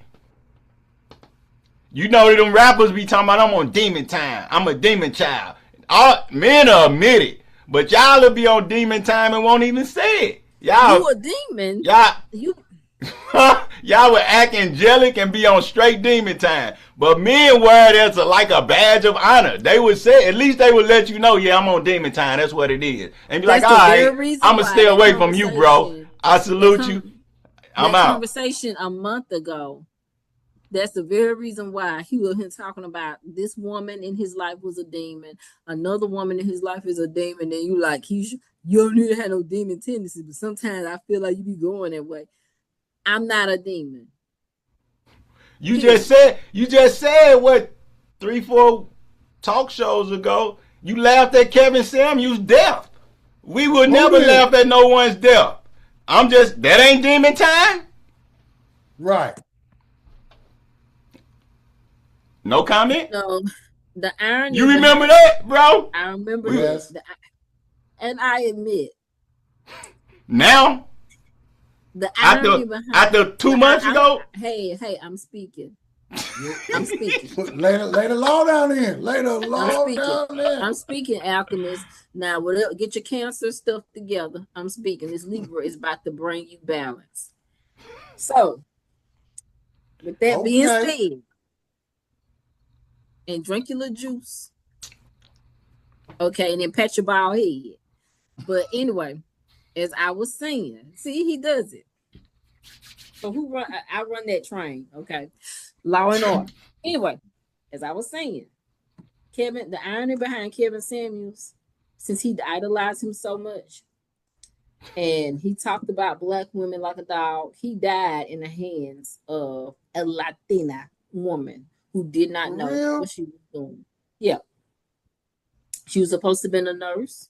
You know them rappers be talking about I'm on demon time. I'm a demon child. All men are admit it. But y'all will be on demon time and won't even say it. Y'all, you a demon. Y'all would act angelic and be on straight demon time. But men wear it as like a badge of honor. They would say, at least they would let you know, yeah, I'm on demon time. That's what it is. And be like, all right, I'm going to stay away from you, bro. I salute you. I'm out. Conversation a month ago. That's the very reason why he was talking about this woman in his life was a demon. Another woman in his life is a demon. And you like, you don't need to have no demon tendencies. But sometimes I feel like you be going that way. I'm not a demon. You just said what 3-4 talk shows ago. You laughed at Kevin Samuels' death. We would never laugh at no one's death. That ain't demon time? Right. No comment? No. The irony. You remember that, bro? I remember yes. And I admit. Now, The irony after 2 months ago. Hey, I'm speaking. I'm speaking. Lay the law down there. Lay the law down there. I'm speaking, Alchemist. Now, whatever, get your cancer stuff together. I'm speaking. This Libra is about to bring you balance. So, with that being said, and drink your little juice. Okay, and then pat your bald head. But anyway, as I was saying, see, he does it. So I run that train, okay? Law and order. Anyway, as I was saying, the irony behind Kevin Samuels, since he idolized him so much, and he talked about black women like a dog, he died in the hands of a Latina woman who did not know what she was doing. Yeah. She was supposed to have been a nurse.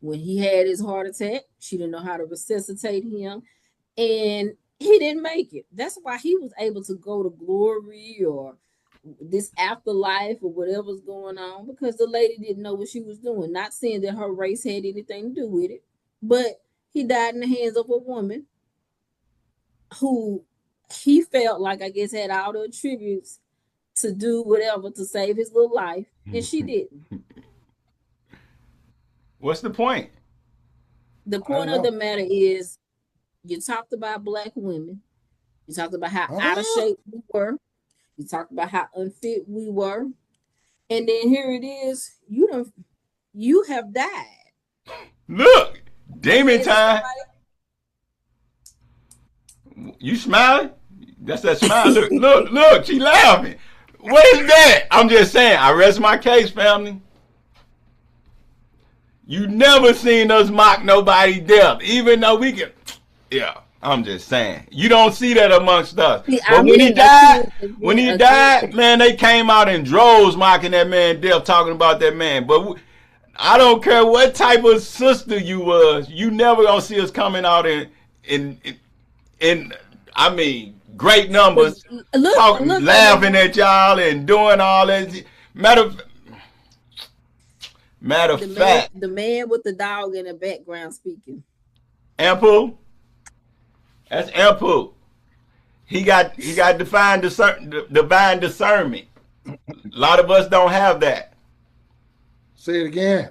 When he had his heart attack, she didn't know how to resuscitate him, and he didn't make it. That's why he was able to go to glory or this afterlife or whatever's going on, because the lady didn't know what she was doing. Not saying that her race had anything to do with it, but he died in the hands of a woman who he felt like, I guess, had all the attributes to do whatever to save his little life, and she didn't. What's the point? The point of the matter is, you talked about black women. You talked about how out of shape we were. You talked about how unfit we were. And then here it is. You have died. Look, demon time. You smiling? That's that smile. Look, she laughing. What is that? I'm just saying, I rest my case, family. You never seen us mock nobody's death, even though we can. Yeah, I'm just saying. You don't see that amongst us. See, but when he died, man, they came out in droves mocking that man's death, talking about that man. But I don't care what type of sister you was, you never gonna see us coming out in I mean, great numbers, laughing at y'all and doing all that. Matter of fact, the man with the dog in the background speaking. Ample. That's Ample. He got divine discernment. A lot of us don't have that. Say it again.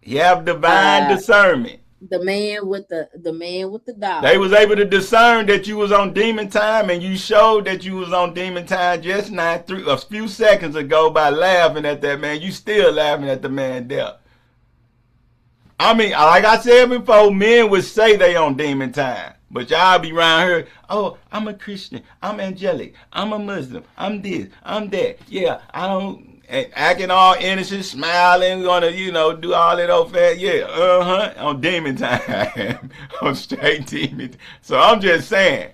You have divine discernment. The man with the dog. They was able to discern that you was on demon time, and you showed that you was on demon time just now, a few seconds ago, by laughing at that man. You still laughing at the man death. I mean, like I said before, men would say they on demon time, but y'all be around here. Oh, I'm a Christian. I'm angelic. I'm a Muslim. I'm this. I'm that. Yeah, I don't. And acting all innocent, smiling, gonna, do all that old fat, on demon time, on straight demon. So I'm just saying,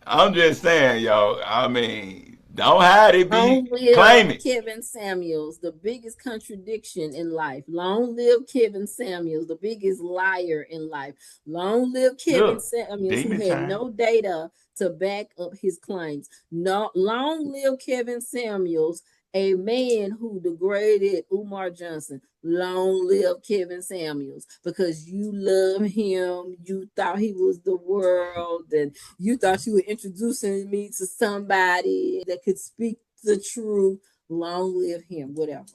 yo. I mean, don't hide it, claim it. Kevin Samuels, the biggest contradiction in life. Long live Kevin Samuels, the biggest liar in life. Long live Kevin Samuels, who had no data to back up his claims. No, long live Kevin Samuels, a man who degraded Umar Johnson. Long live Kevin Samuels, because you love him. You thought he was the world, and you thought you were introducing me to somebody that could speak the truth. Long live him, whatever.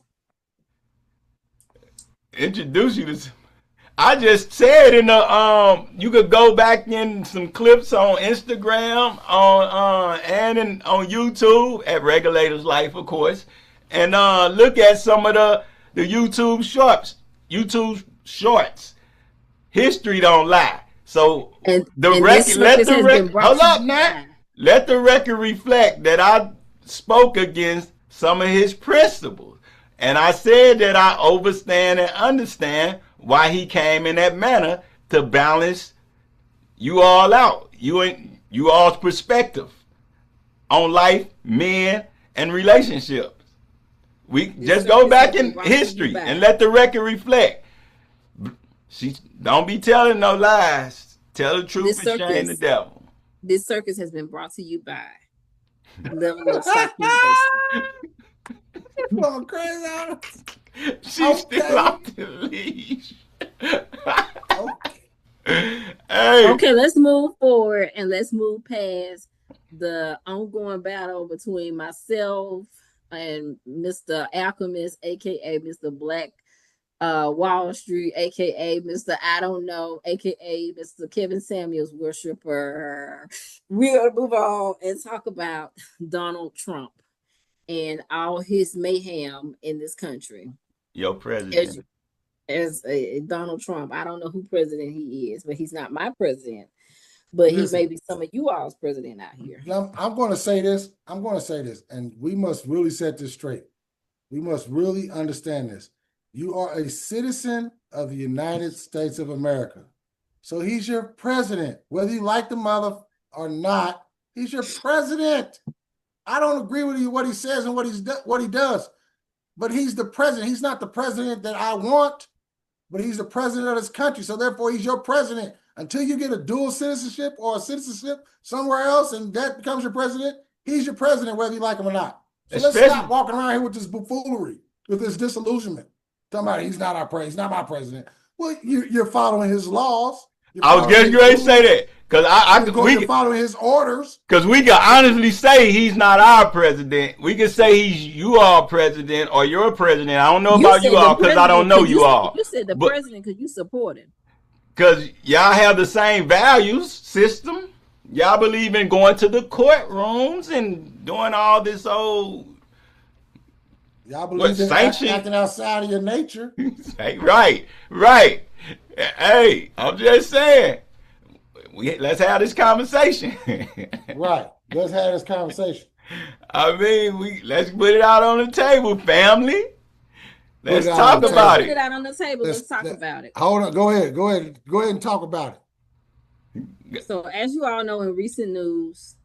Introduce you to. I just said in the you could go back in some clips on Instagram, on YouTube at Regulators Life, of course, and look at some of the YouTube shorts. History don't lie. So let the record reflect that I spoke against some of his principles, and I said that I understand and understand why he came in that manner to balance you all out, you all's perspective on life, men, and relationships. We just go back in history and let the record reflect. Don't be telling no lies. Tell the truth and shame the devil. This circus has been brought to you by Level Up Stock University. You're going crazy on us. She's still off the leash. Okay. Hey, Okay, let's move forward and let's move past the ongoing battle between myself and Mr. Alchemist, aka Mr. Black Wall Street, aka Mr. I don't know, aka Mr. Kevin Samuels worshiper. We're gonna move on and talk about Donald Trump and all his mayhem in this country. your As president. Donald Trump, I don't know who president he is, but he's not my president. But he may Listen, be some of you all's president out here. I'm going to say this. I'm going to say this, and we must really set this straight. We must really understand this. You are a citizen of the United States of America. So he's your president. Whether you like the mother or not, he's your president. I don't agree with you what he says and what he does, but he's the president. He's not the president that I want, but he's the president of this country. So therefore, he's your president. Until you get a dual citizenship or a citizenship somewhere else and that becomes your president, he's your president, whether you like him or not. So let's stop walking around here with this buffoonery, with this disillusionment. Talking about he's not our president, he's not my president. Well, you're following his laws. I was just going to say that because you're following his orders. Because we can honestly say he's not our president. We can say you all president or your president. I don't know about you all because I don't know you all. You said the president because you support him. Because y'all have the same values system. Y'all believe in going to the courtrooms and doing all this old. Y'all believe in acting outside of your nature. Right. Hey, I'm just saying. Let's have this conversation. Right. Let's have this conversation. I mean, let's put it out on the table, family. Let's talk about it. Put it out on the table. Let's talk about it. Hold on. Go ahead and talk about it. So, as you all know, in recent news,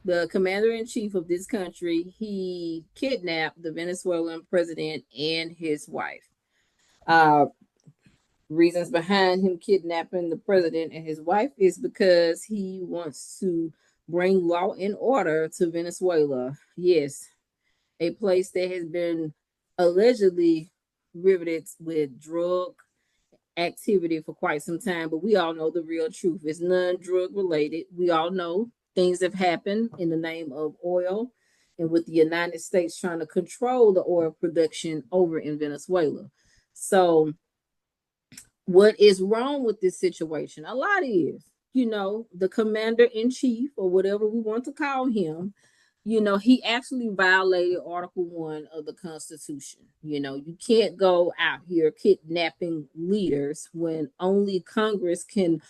the commander-in-chief of this country, he kidnapped the Venezuelan president and his wife. Reasons behind him kidnapping the president and his wife is because he wants to bring law and order to Venezuela. Yes, a place that has been allegedly riveted with drug activity for quite some time, but we all know the real truth. It's non-drug related. We all know things have happened in the name of oil and with the United States trying to control the oil production over in Venezuela. So what is wrong with this situation? A lot is, the commander-in-chief or whatever we want to call him, he actually violated Article 1 of the Constitution. You can't go out here kidnapping leaders when only Congress can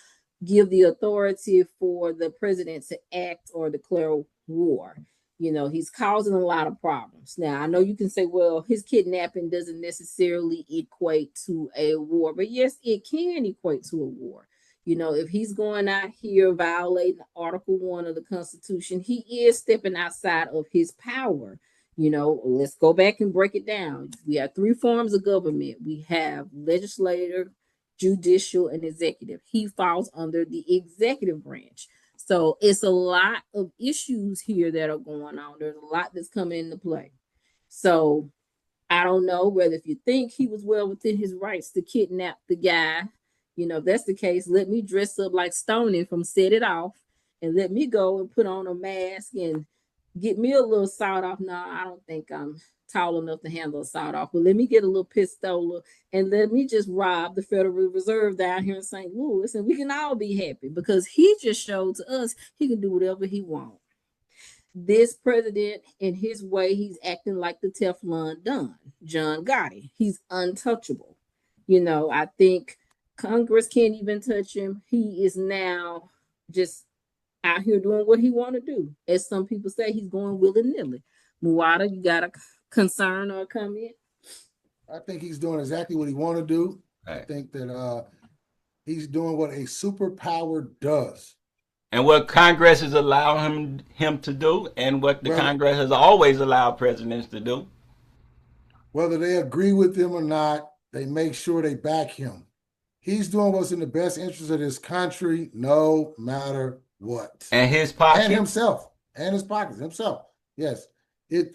give the authority for the president to act or declare war. He's causing a lot of problems. Now, I know you can say, well, his kidnapping doesn't necessarily equate to a war, but yes, it can equate to a war. If he's going out here violating Article 1 of the Constitution, he is stepping outside of his power. Let's go back and break it down. We have 3 forms of government. We have legislative, judicial, and executive. He falls under the executive branch. So it's a lot of issues here that are going on. There's a lot that's coming into play. So I don't know whether if you think he was well within his rights to kidnap the guy, if that's the case, let me dress up like Stoney from Set It Off and let me go and put on a mask and get me a little sawed off. No, I don't think I'm tall enough to handle a sawed off, but let me get a little pistola and let me just rob the Federal Reserve down here in St. Louis and we can all be happy because he just showed to us he can do whatever he wants. This president, in his way, he's acting like the Teflon Don, John Gotti. He's untouchable. I think Congress can't even touch him. He is now just out here doing what he want to do. As some people say, he's going willy-nilly. Muwada, you got a concern or a comment? I think he's doing exactly what he want to do. Right. I think that he's doing what a superpower does. And what Congress has allowed him to do and what the Congress has always allowed presidents to do. Whether they agree with him or not, they make sure they back him. He's doing what's in the best interest of this country, no matter what. And his pockets. And himself. And his pockets, himself. Yes.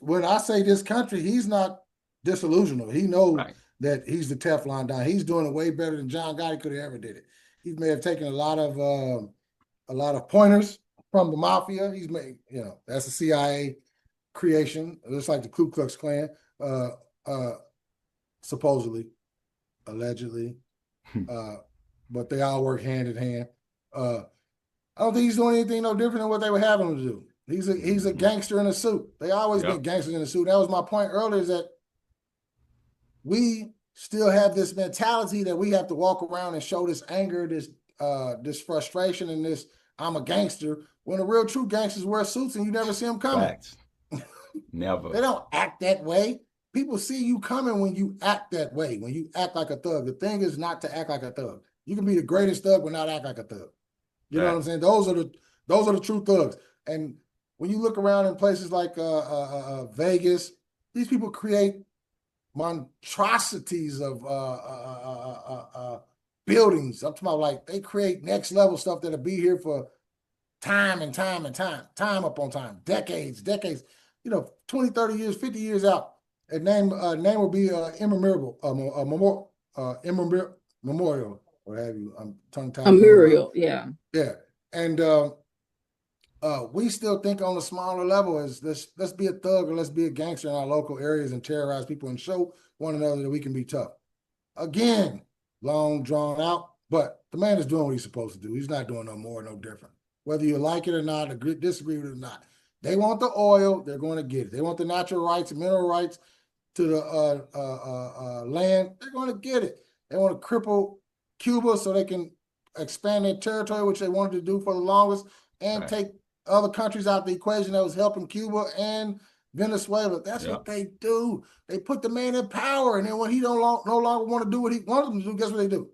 When I say this country, he's not disillusional. He knows that he's the Teflon Don. He's doing it way better than John Gotti could have ever did it. He may have taken a lot of pointers from the mafia. He's made, that's a CIA creation, just like the Ku Klux Klan, supposedly, allegedly, but they all work hand in hand. I don't think he's doing anything no different than what they were having him to do. He's a gangster in a suit. They always been gangsters in a suit. That was my point earlier, is that we still have this mentality that we have to walk around and show this anger, this frustration, and this I'm a gangster, when the real true gangsters wear suits and you never see them coming. Facts. Never. They don't act that way. People see you coming when you act that way, when you act like a thug. The thing is not to act like a thug. You can be the greatest thug but not act like a thug. You know what I'm saying? Those are the true thugs. And when you look around in places like Vegas, these people create monstrosities of buildings. I'm talking about, like, they create next level stuff that'll be here for time upon time, decades, 20, 30 years, 50 years out. A name will be immemorial, memorial, what have you. I'm tongue-tied. Memorial, yeah. Yeah. And we still think on a smaller level as let's be a thug or let's be a gangster in our local areas and terrorize people and show one another that we can be tough. Again, long drawn out, but the man is doing what he's supposed to do. He's not doing no more, no different. Whether you like it or not, agree, disagree with it or not. They want the oil, they're going to get it. They want the natural rights and mineral rights to the land, they're going to get it. They want to cripple Cuba so they can expand their territory, which they wanted to do for the longest, and take other countries out the equation that was helping Cuba and Venezuela. That's what they do. They put the man in power, and then when he no longer want to do what he wanted him to do, guess what they do?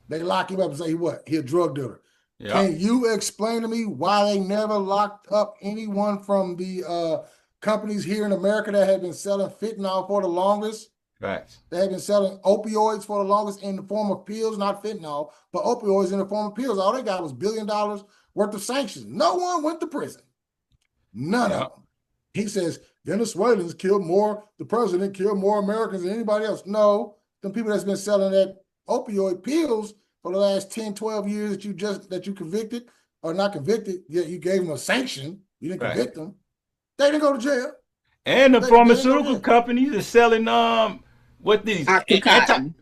They lock him up and say, what? He a drug dealer. Yep. Can you explain to me why they never locked up anyone from the companies here in America that have been selling fentanyl for the longest? Right. They have been selling opioids for the longest in the form of pills, not fentanyl, but opioids in the form of pills. All they got was $1 billion worth of sanctions. No one went to prison. None of them. He says Venezuelans killed more, the president killed more Americans than anybody else. No, the people that's been selling that opioid pills for the last 10, 12 years that you convicted, or not convicted, yet you gave them a sanction, you didn't convict them, they didn't go to jail. And the pharmaceutical companies are selling what these Oxycontin.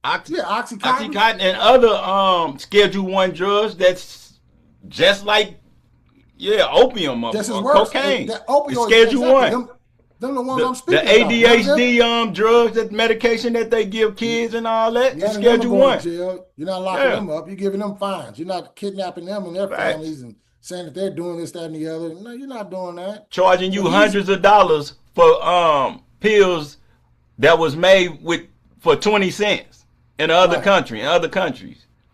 Oxycontin and other Schedule I drugs that's just like opium or cocaine. Schedule I. Them the ones I'm speaking about. The ADHD drugs, that medication that they give kids and all that. Yeah, Schedule I. You're not locking them up. You're giving them fines. You're not kidnapping them and their families and saying that they're doing this, that, and the other. No, you're not doing that. Charging you hundreds of dollars for pills that was made for 20 cents in other countries.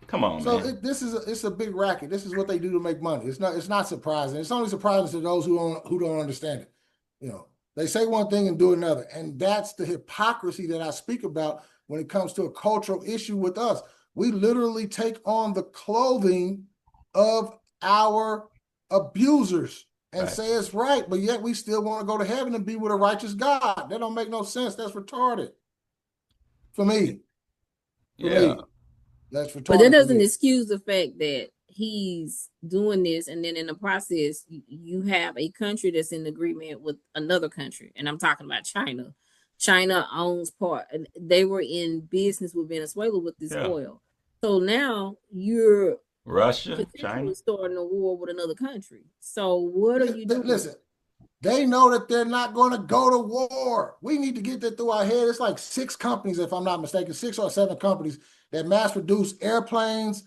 Come on, man. It's a big racket. This is what they do to make money. It's not surprising. It's only surprising to those who don't understand it. They say one thing and do another. And that's the hypocrisy that I speak about when it comes to a cultural issue with us. We literally take on the clothing of our abusers and say it's right, but yet we still want to go to heaven and be with a righteous God. That don't make no sense. That's retarded. For me. That's retarded. But that doesn't excuse the fact that he's doing this, and then in the process you have a country that's in agreement with another country, and I'm talking about China owns part, and they were in business with Venezuela with this oil. So now you're Russia, China starting a war with another country. So what are you doing? Listen, they know that they're not going to go to war. We need to get that through our head. It's like 6 companies, if I'm not mistaken, 6 or 7 companies that mass produce airplanes,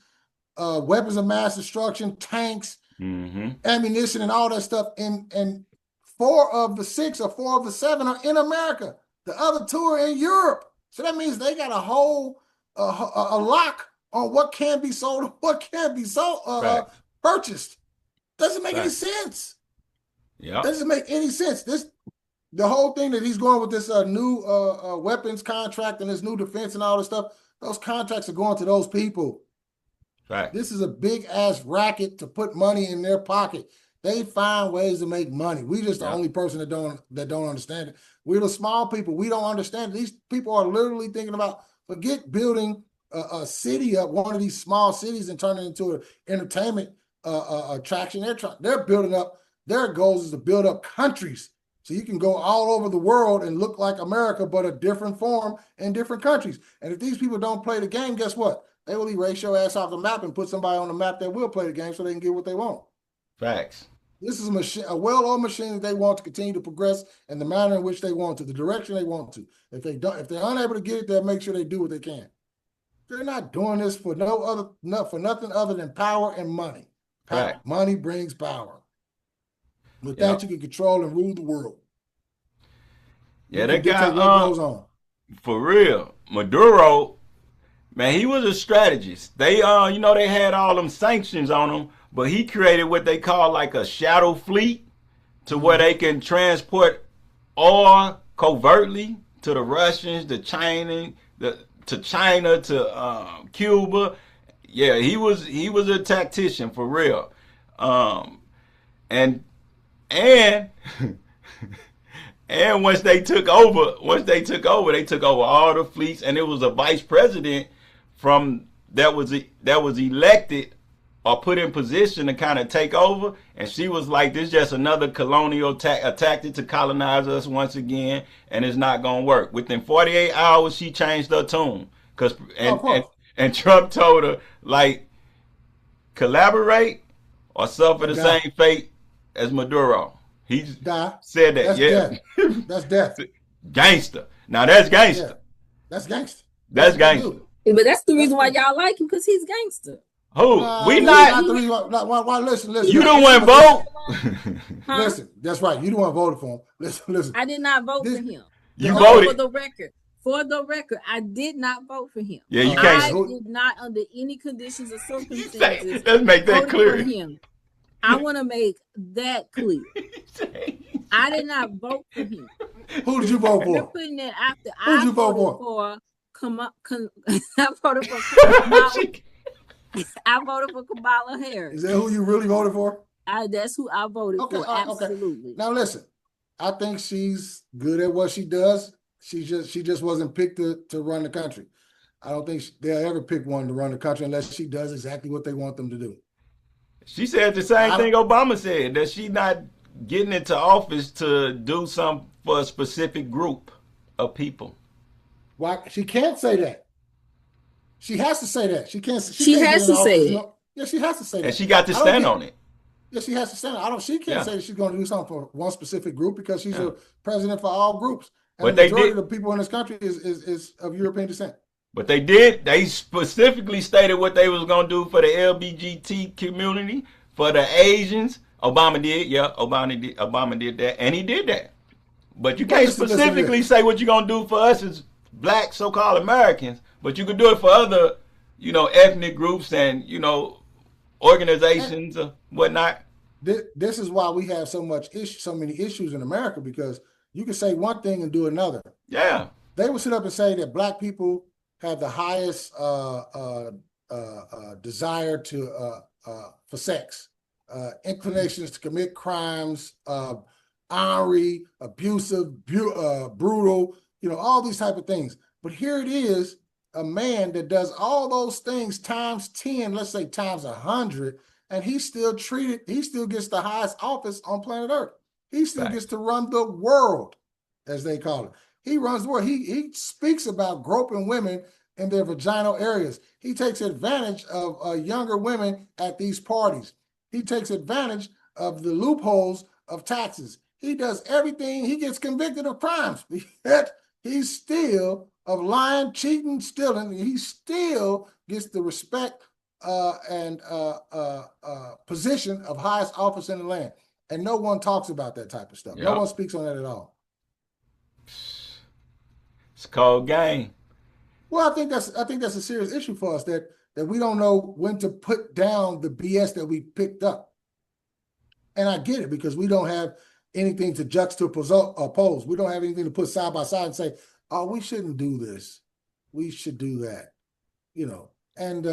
weapons of mass destruction, tanks, ammunition, and all that stuff. And 4 of the 6 or 4 of the 7 are in America. The other 2 are in Europe. So that means they got a whole a lock on what can be sold, what can't be sold, purchased. Doesn't make any sense. Yeah, doesn't make any sense. The whole thing that he's going with this new weapons contract and this new defense and all this stuff. Those contracts are going to those people. Right. This is a big ass racket to put money in their pocket. They find ways to make money. We just the only person that don't understand it. We're the small people. We don't understand it. These people are literally thinking about forget building a city up, one of these small cities, and turn it into an entertainment attraction. They're building up. Their goals is to build up countries, so you can go all over the world and look like America, but a different form in different countries. And if these people don't play the game, guess what? They will erase your ass off the map and put somebody on the map that will play the game, so they can get what they want. Facts. This is a machine, a well-oiled machine that they want to continue to progress in the manner in which they want to, the direction they want to. If they're unable to get it, they'll make sure they do what they can. They're not doing this for nothing other than power and money. Right. Money brings power. With that, you can control and rule the world. Yeah, that guy, what goes on. For real, Maduro, man, he was a strategist. They, they had all them sanctions on him, but he created what they call like a shadow fleet to where they can transport oil covertly to the Russians, to China, to Cuba. Yeah, he was a tactician for real. And and once they took over, they took over all the fleets, and it was a vice president that was elected or put in position to kind of take over, and she was like, "This is just another colonial tactic to colonize us once again, and it's not gonna work." Within 48 hours, she changed her tune, and Trump told her like, collaborate or suffer the same fate as Maduro. He said that. That's death. That's death. Gangster. Now that's gangster. Yeah. That's gangster. That's gangster. But that's the reason why y'all like him, because he's gangster. Who? We not. Why listen. You don't want to vote. Huh? Listen, that's right. You don't want to vote for him. Listen. I did not vote for him. You voted. For the record, I did not vote for him. Yeah, you can't. I did not, under any conditions or circumstances, let's make that clear. For him. I want to make that clear. I did not vote for him. Who did you vote for? You're putting it after. Who did you vote for? I voted for Kamala. I voted for Kamala Harris. Is that who you really voted for? That's who I voted for. Absolutely. Now listen, I think she's good at what she does. She just wasn't picked to run the country. I don't think they'll ever pick one to run the country unless she does exactly what they want them to do. She said the same thing Obama said, that she's not getting into office to do something for a specific group of people. Why? She can't say that. She has to say that. She can't. She has to say it. Yeah, she has to say that. And she got to stand on it. Yeah, she has to stand on it. She can't say that she's going to do something for one specific group, because she's a president for all groups. And the majority of the people in this country is of European descent. But they did. They specifically stated what they was going to do for the LGBT community, for the Asians. Obama did. Yeah, Obama did that. And he did that. But you can't specifically say what you're going to do for us as black so-called Americans. But you could do it for other, ethnic groups and, organizations or whatnot. This is why we have so many issues in America, because you can say one thing and do another. Yeah. They would sit up and say that black people have the highest desire for sex, inclinations to commit crimes, ornery, abusive, brutal, all these type of things. But here it is, a man that does all those things times 10, let's say times 100, and he still gets the highest office on planet Earth. He still gets to run the world, as they call it. He runs the world. He speaks about groping women in their vaginal areas. He takes advantage of younger women at these parties. He takes advantage of the loopholes of taxes. He does everything. He gets convicted of crimes. Yet he's still of lying, cheating, stealing. He still gets the respect and position of highest office in the land. And no one talks about that type of stuff. Yep. No one speaks on that at all. It's a cold game. Well, I think that's a serious issue for us, that we don't know when to put down the BS that we picked up. And I get it, because we don't have anything to juxtapose. We don't have anything to put side by side and say, oh, we shouldn't do this. We should do that. And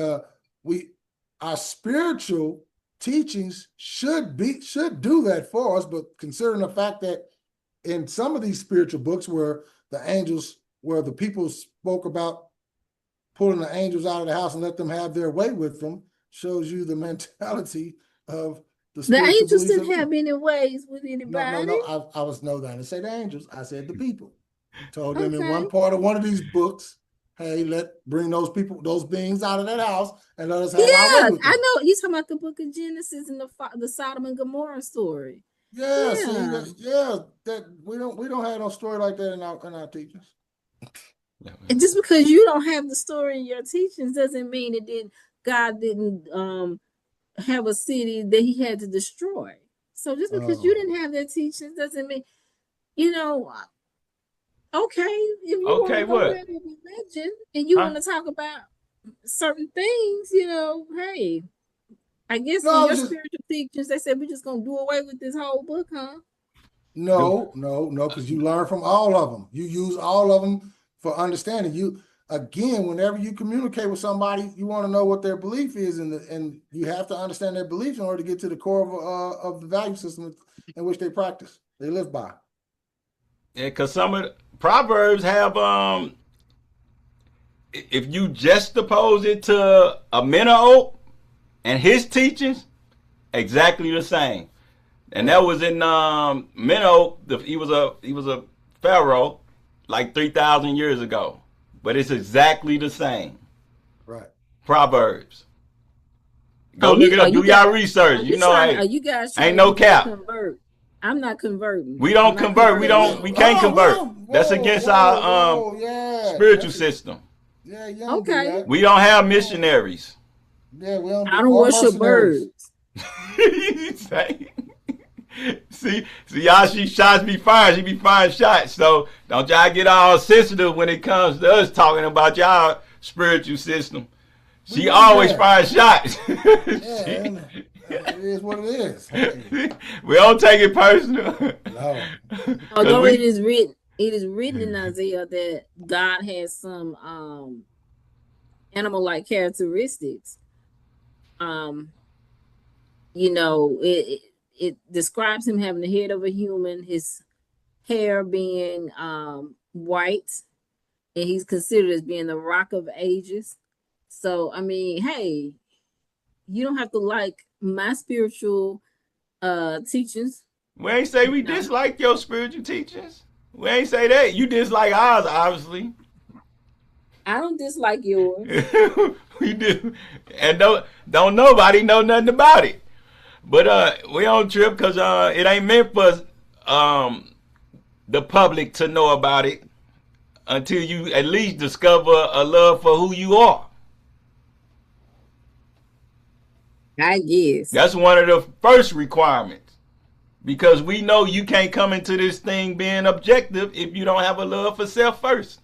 our spiritual teachings should do that for us, but considering the fact that in some of these spiritual books where the people spoke about pulling the angels out of the house and let them have their way with them shows you the mentality of the The spiritual angels beliefs. didn't have any ways with anybody. No. I didn't say the angels. I said the people. Told them in Okay. one part of one of these books, hey, bring those beings out of that house and let us have our way with them. I know you're talking about the book of Genesis and the Sodom and Gomorrah story. Yeah, see that we don't have no story like that in our teachings. And just because you don't have the story in your teachings doesn't mean God didn't have a city that he had to destroy. So just because you didn't have that teachings doesn't mean, okay, if you want to go there with religion and you want to talk about certain things, hey, I guess in your spiritual teachings, they said we're just going to do away with this whole book, huh? No, because you learn from all of them. You use all of them for understanding. Whenever you communicate with somebody, you want to know what their belief is, and you have to understand their beliefs in order to get to the core of the value system in which they practice, they live by. Yeah, because some of the Proverbs have, if you just oppose it to a Menno and his teachings, exactly the same. And that was in Menno. He was a pharaoh like 3,000 years ago, but it's exactly the same. Right. Proverbs. Go look it up. Do y'all research. Are you guys trying ain't no cap. Convert? I'm not converting. We don't convert. We can't convert. That's against our spiritual system. Yeah, okay. We don't have missionaries. Yeah, we don't. I don't worship birds. See, y'all, shots be fired. She be firing shots. So don't y'all get all sensitive when it comes to us talking about y'all spiritual system. She always fires shots. It is what it is. We don't take it personal. No. Although it is written in Isaiah that God has some animal-like characteristics. It describes him having the head of a human, his hair being white, and he's considered as being the rock of ages. So, I mean, hey, you don't have to like my spiritual teachings. We ain't say we dislike your spiritual teachings. We ain't say that. You dislike ours, obviously. I don't dislike yours. We do. And don't nobody know nothing about it. But we on trip because it ain't meant for the public to know about it until you at least discover a love for who you are. I guess. That's one of the first requirements. Because we know you can't come into this thing being objective if you don't have a love for self first.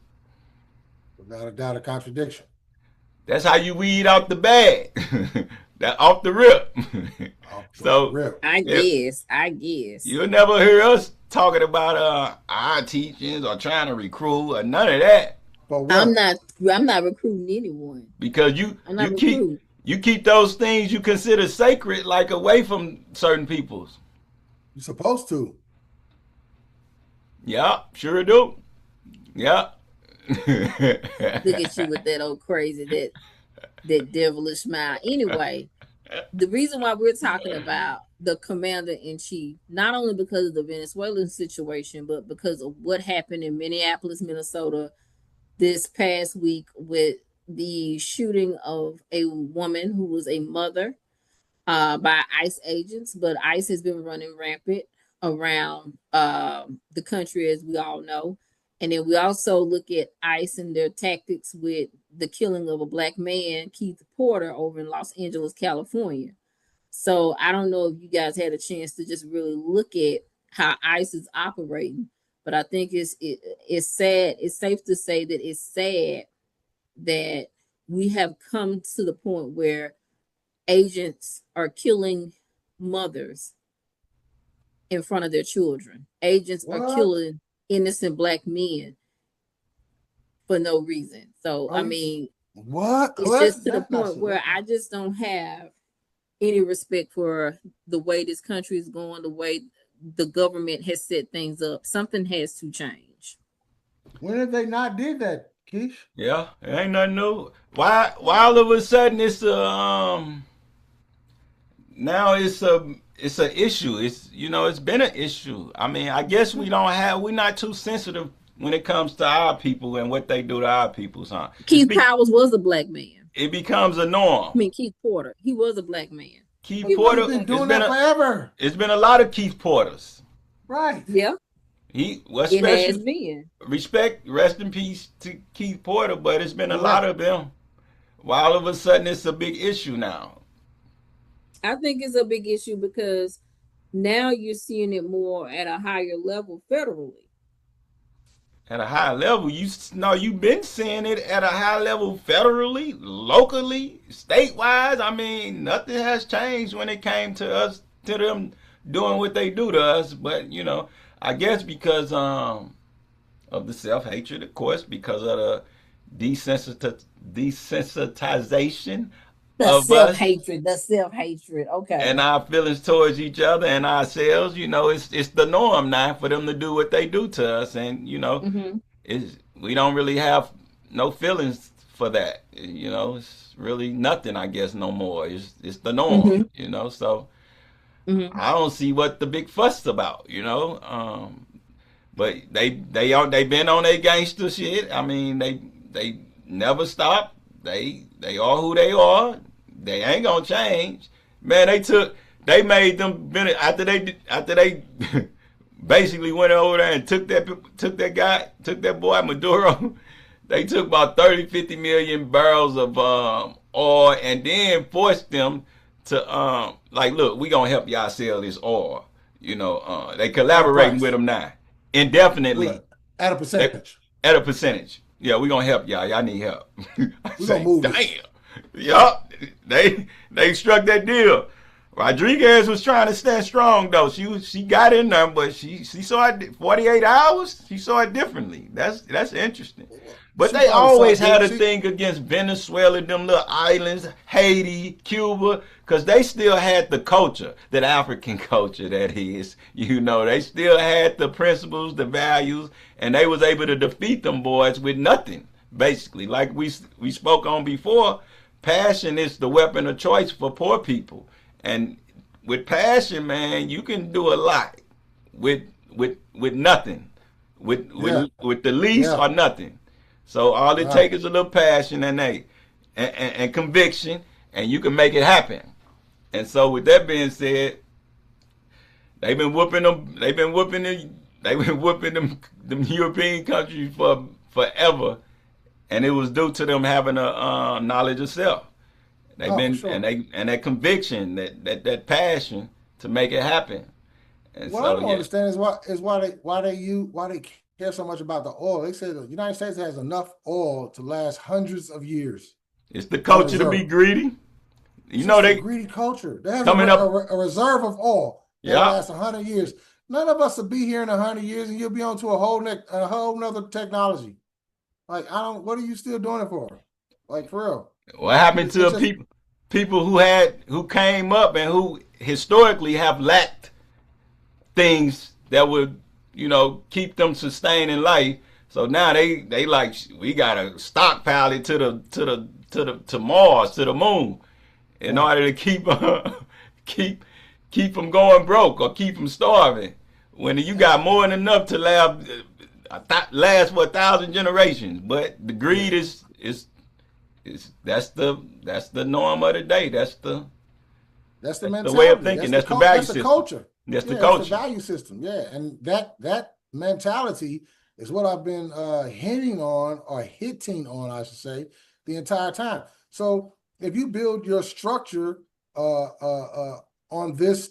Without a doubt, a contradiction. That's how you weed out the bad. That off the rip. I guess. You'll never hear us talking about our teachings or trying to recruit or none of that. I'm not recruiting anyone. Because you keep those things you consider sacred like away from certain peoples. You're supposed to. Yeah, sure do. Yeah. Look at you with that old crazy, that devilish smile. Anyway, the reason why we're talking about the commander-in-chief, not only because of the Venezuelan situation, but because of what happened in Minneapolis, Minnesota this past week with the shooting of a woman who was a mother by ICE agents. But ICE has been running rampant around the country, as we all know. And then we also look at ICE and their tactics with the killing of a Black man, Keith Porter, over in Los Angeles, California. So I don't know if you guys had a chance to just really look at how ICE is operating. But I think it's sad. It's safe to say that it's sad that we have come to the point where agents are killing mothers in front of their children. Agents are killing innocent Black men for no reason. So I mean, it's just to the point where I just don't have any respect for the way this country is going, the way the government has set things up. Something has to change. When have they not did that, Keish? Yeah, it ain't nothing new. Why all of a sudden it's a now it's a issue. It's it's been an issue. I mean, I guess we're not too sensitive when it comes to our people and what they do to our people, huh? Keith Powers was a black man. It becomes a norm. I mean, Keith Porter, he was a black man. Keith He's Porter, been doing that forever. It's been a lot of Keith Porters. Right. Yeah. What's it special? Has been. Respect, rest in peace to Keith Porter, but it's been a lot of them. Why all of a sudden it's a big issue now? I think it's a big issue because now you're seeing it more at a higher level federally. At a high level, you've been seeing it at a high level federally, locally, statewide. I mean, nothing has changed when it came to them doing what they do to us. But I guess because of the self-hatred, of course, because of the desensitization the self-hatred, okay, and our feelings towards each other and ourselves. It's the norm now for them to do what they do to us, and we don't really have no feelings for that. It's really nothing, I guess, no more. It's the norm. So I don't see what the big fuss about. But they been on their gangster shit. I mean, they never stop. They are who they are. They ain't gonna change. Man, they made them after they basically went over there and took that boy Maduro. They took about 30-50 million barrels of oil and then forced them to look, we gonna help y'all sell this oil. They collaborating with them now indefinitely at a percentage. At a percentage. Yeah, we gonna help y'all. Y'all need help. We gonna move damn. This. Yup. They struck that deal. Rodriguez was trying to stand strong though. She got in there, but she saw it 48 hours. She saw it differently. That's interesting. But they always had a thing against Venezuela, them little islands, Haiti, Cuba, because they still had the culture, that African culture that is. They still had the principles, the values, and they was able to defeat them boys with nothing, basically. Like we spoke on before, passion is the weapon of choice for poor people. And with passion, man, you can do a lot with nothing, with the least or nothing. So all it takes is a little passion and conviction, and you can make it happen. And so with that being said, they've been whooping them European countries for forever, and it was due to them having a knowledge of self. They've been sure. and that conviction, that passion to make it happen. And what I don't understand is why they care so much about the oil. They say the United States has enough oil to last hundreds of years. It's the culture to be greedy. They greedy culture. They have a reserve of oil that lasts 100 years. None of us will be here in 100 years, and you'll be on to a whole nother technology. Like what are you still doing it for? Like for real. What happened to people who came up and who historically have lacked things that would keep them sustained in life? So now they like, we gotta stockpile it to Mars, to the moon, in order to keep them going broke or keep them starving. When you got more than enough to last for 1,000 generations, but the greed is that's the norm of the day. That's the mentality. The way of thinking. That's the value system. That's the culture. That's the culture. That's the value system. Yeah, and that mentality is what I've been hitting on, I should say, the entire time. So if you build your structure on this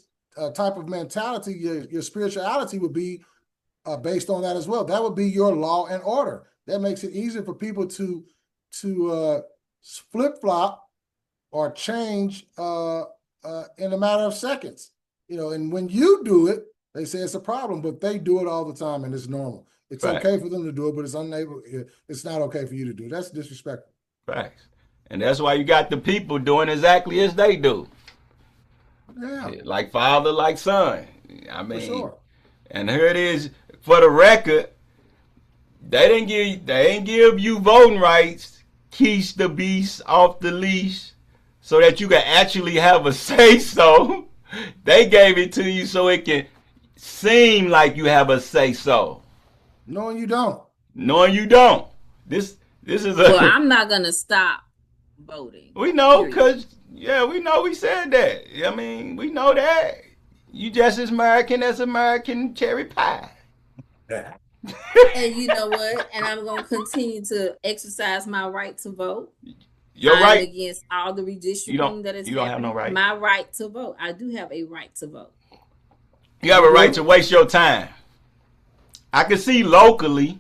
type of mentality, your spirituality would be based on that as well. That would be your law and order. That makes it easier for people to flip-flop or change in a matter of seconds. And when you do it, they say it's a problem, but they do it all the time and it's normal. It's okay for them to do it, but it's not okay for you to do it. That's disrespectful. Facts. And that's why you got the people doing exactly as they do. Yeah. Like father, like son. I mean, for sure. And here it is, for the record, They ain't give you voting rights, keesh the beast off the leash, so that you can actually have a say so. They gave it to you so it can seem like you have a say so. Knowing you don't. Knowing you don't. This is Well, a I'm not gonna stop voting. we know Period. because yeah, we know we said that. I mean, we know that. You just as American as American cherry pie. Yeah. And you know what? And I'm gonna continue to exercise my right to vote. You're I'm right. against all the redistricting that is You don't have no happening. right. My right to vote. I do have a right to vote. You have a right to waste your time. I can see locally.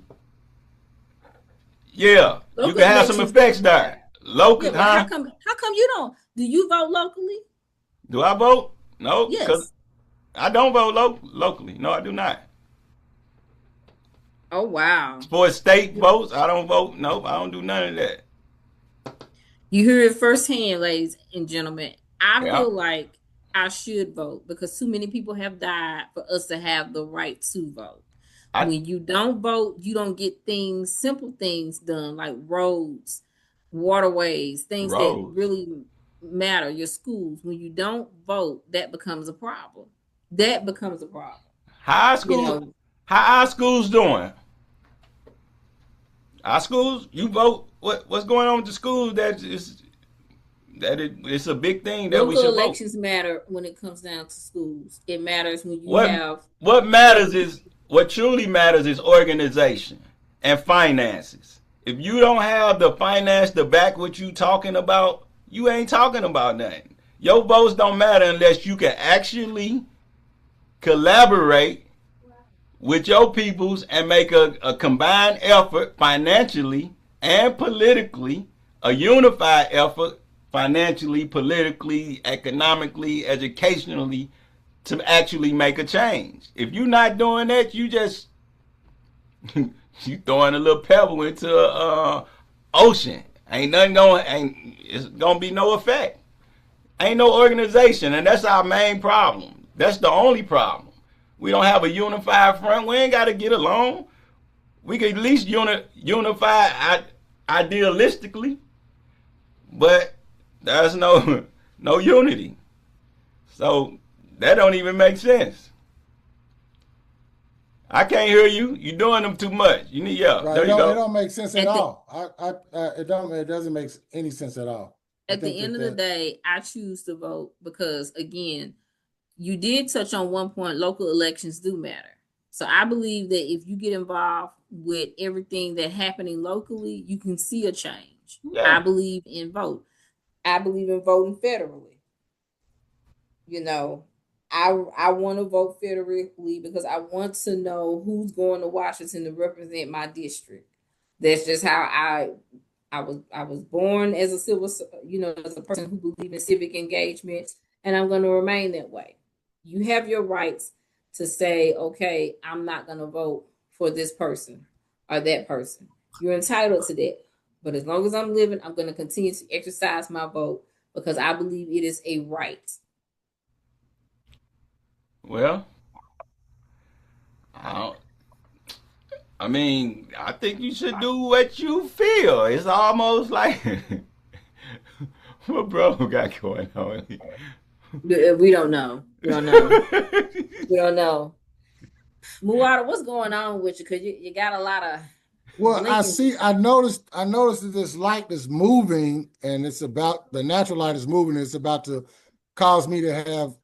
Yeah, Local you can have some effects there. Local, yeah, but how come you don't? Do you vote locally? Do I vote? No, because Yes. I don't vote locally. No, I do not. Oh wow. For state votes, I don't vote. Nope, I don't do none of that. You hear it firsthand, ladies and gentlemen. I Yeah. feel like I should vote because too many people have died for us to have the right to vote. When you don't vote, you don't get simple things done like roads, waterways, things that really matter, your schools. When you don't vote, that becomes a problem. That becomes a problem. How our schools doing? Our schools, you vote. What's going on with the schools? It's a big thing that we should vote. Local elections matter when it comes down to schools. It matters when you have. What truly matters is organization and finances. If you don't have the finance to back what you talking about, you ain't talking about nothing. Your votes don't matter unless you can actually collaborate with your peoples and make a combined effort financially and politically, a unified effort financially, politically, economically, educationally, to actually make a change. If you're not doing that, you just you throwing a little pebble into a ocean. It's gonna be no effect. Ain't no organization, and that's our main problem. That's the only problem. We don't have a unified front. We ain't got to get along. We could at least unify idealistically, but there's no unity. So that don't even make sense. I can't hear you. You're doing them too much. You need Right. There you go. It don't make sense at all. It doesn't make any sense at all. At the end of the day, I choose to vote because, again, you did touch on one point, local elections do matter. So I believe that if you get involved with everything that's happening locally, you can see a change. Yeah. I believe in vote. I believe in voting federally. You know, I want to vote federally because I want to know who's going to Washington to represent my district. That's just how I was born as a as a person who believes in civic engagement, and I'm going to remain that way. You have your rights to say, okay, I'm not going to vote for this person or that person. You're entitled to that. But as long as I'm living, I'm going to continue to exercise my vote because I believe it is a right. Well, I mean, I think you should do what you feel. It's almost like what bro got going on. We don't know. We don't know. We don't know. Muwada, what's going on with you? Because you got a lot of. Well, I noticed that this light is moving, and the natural light is moving. It's about to cause me to have.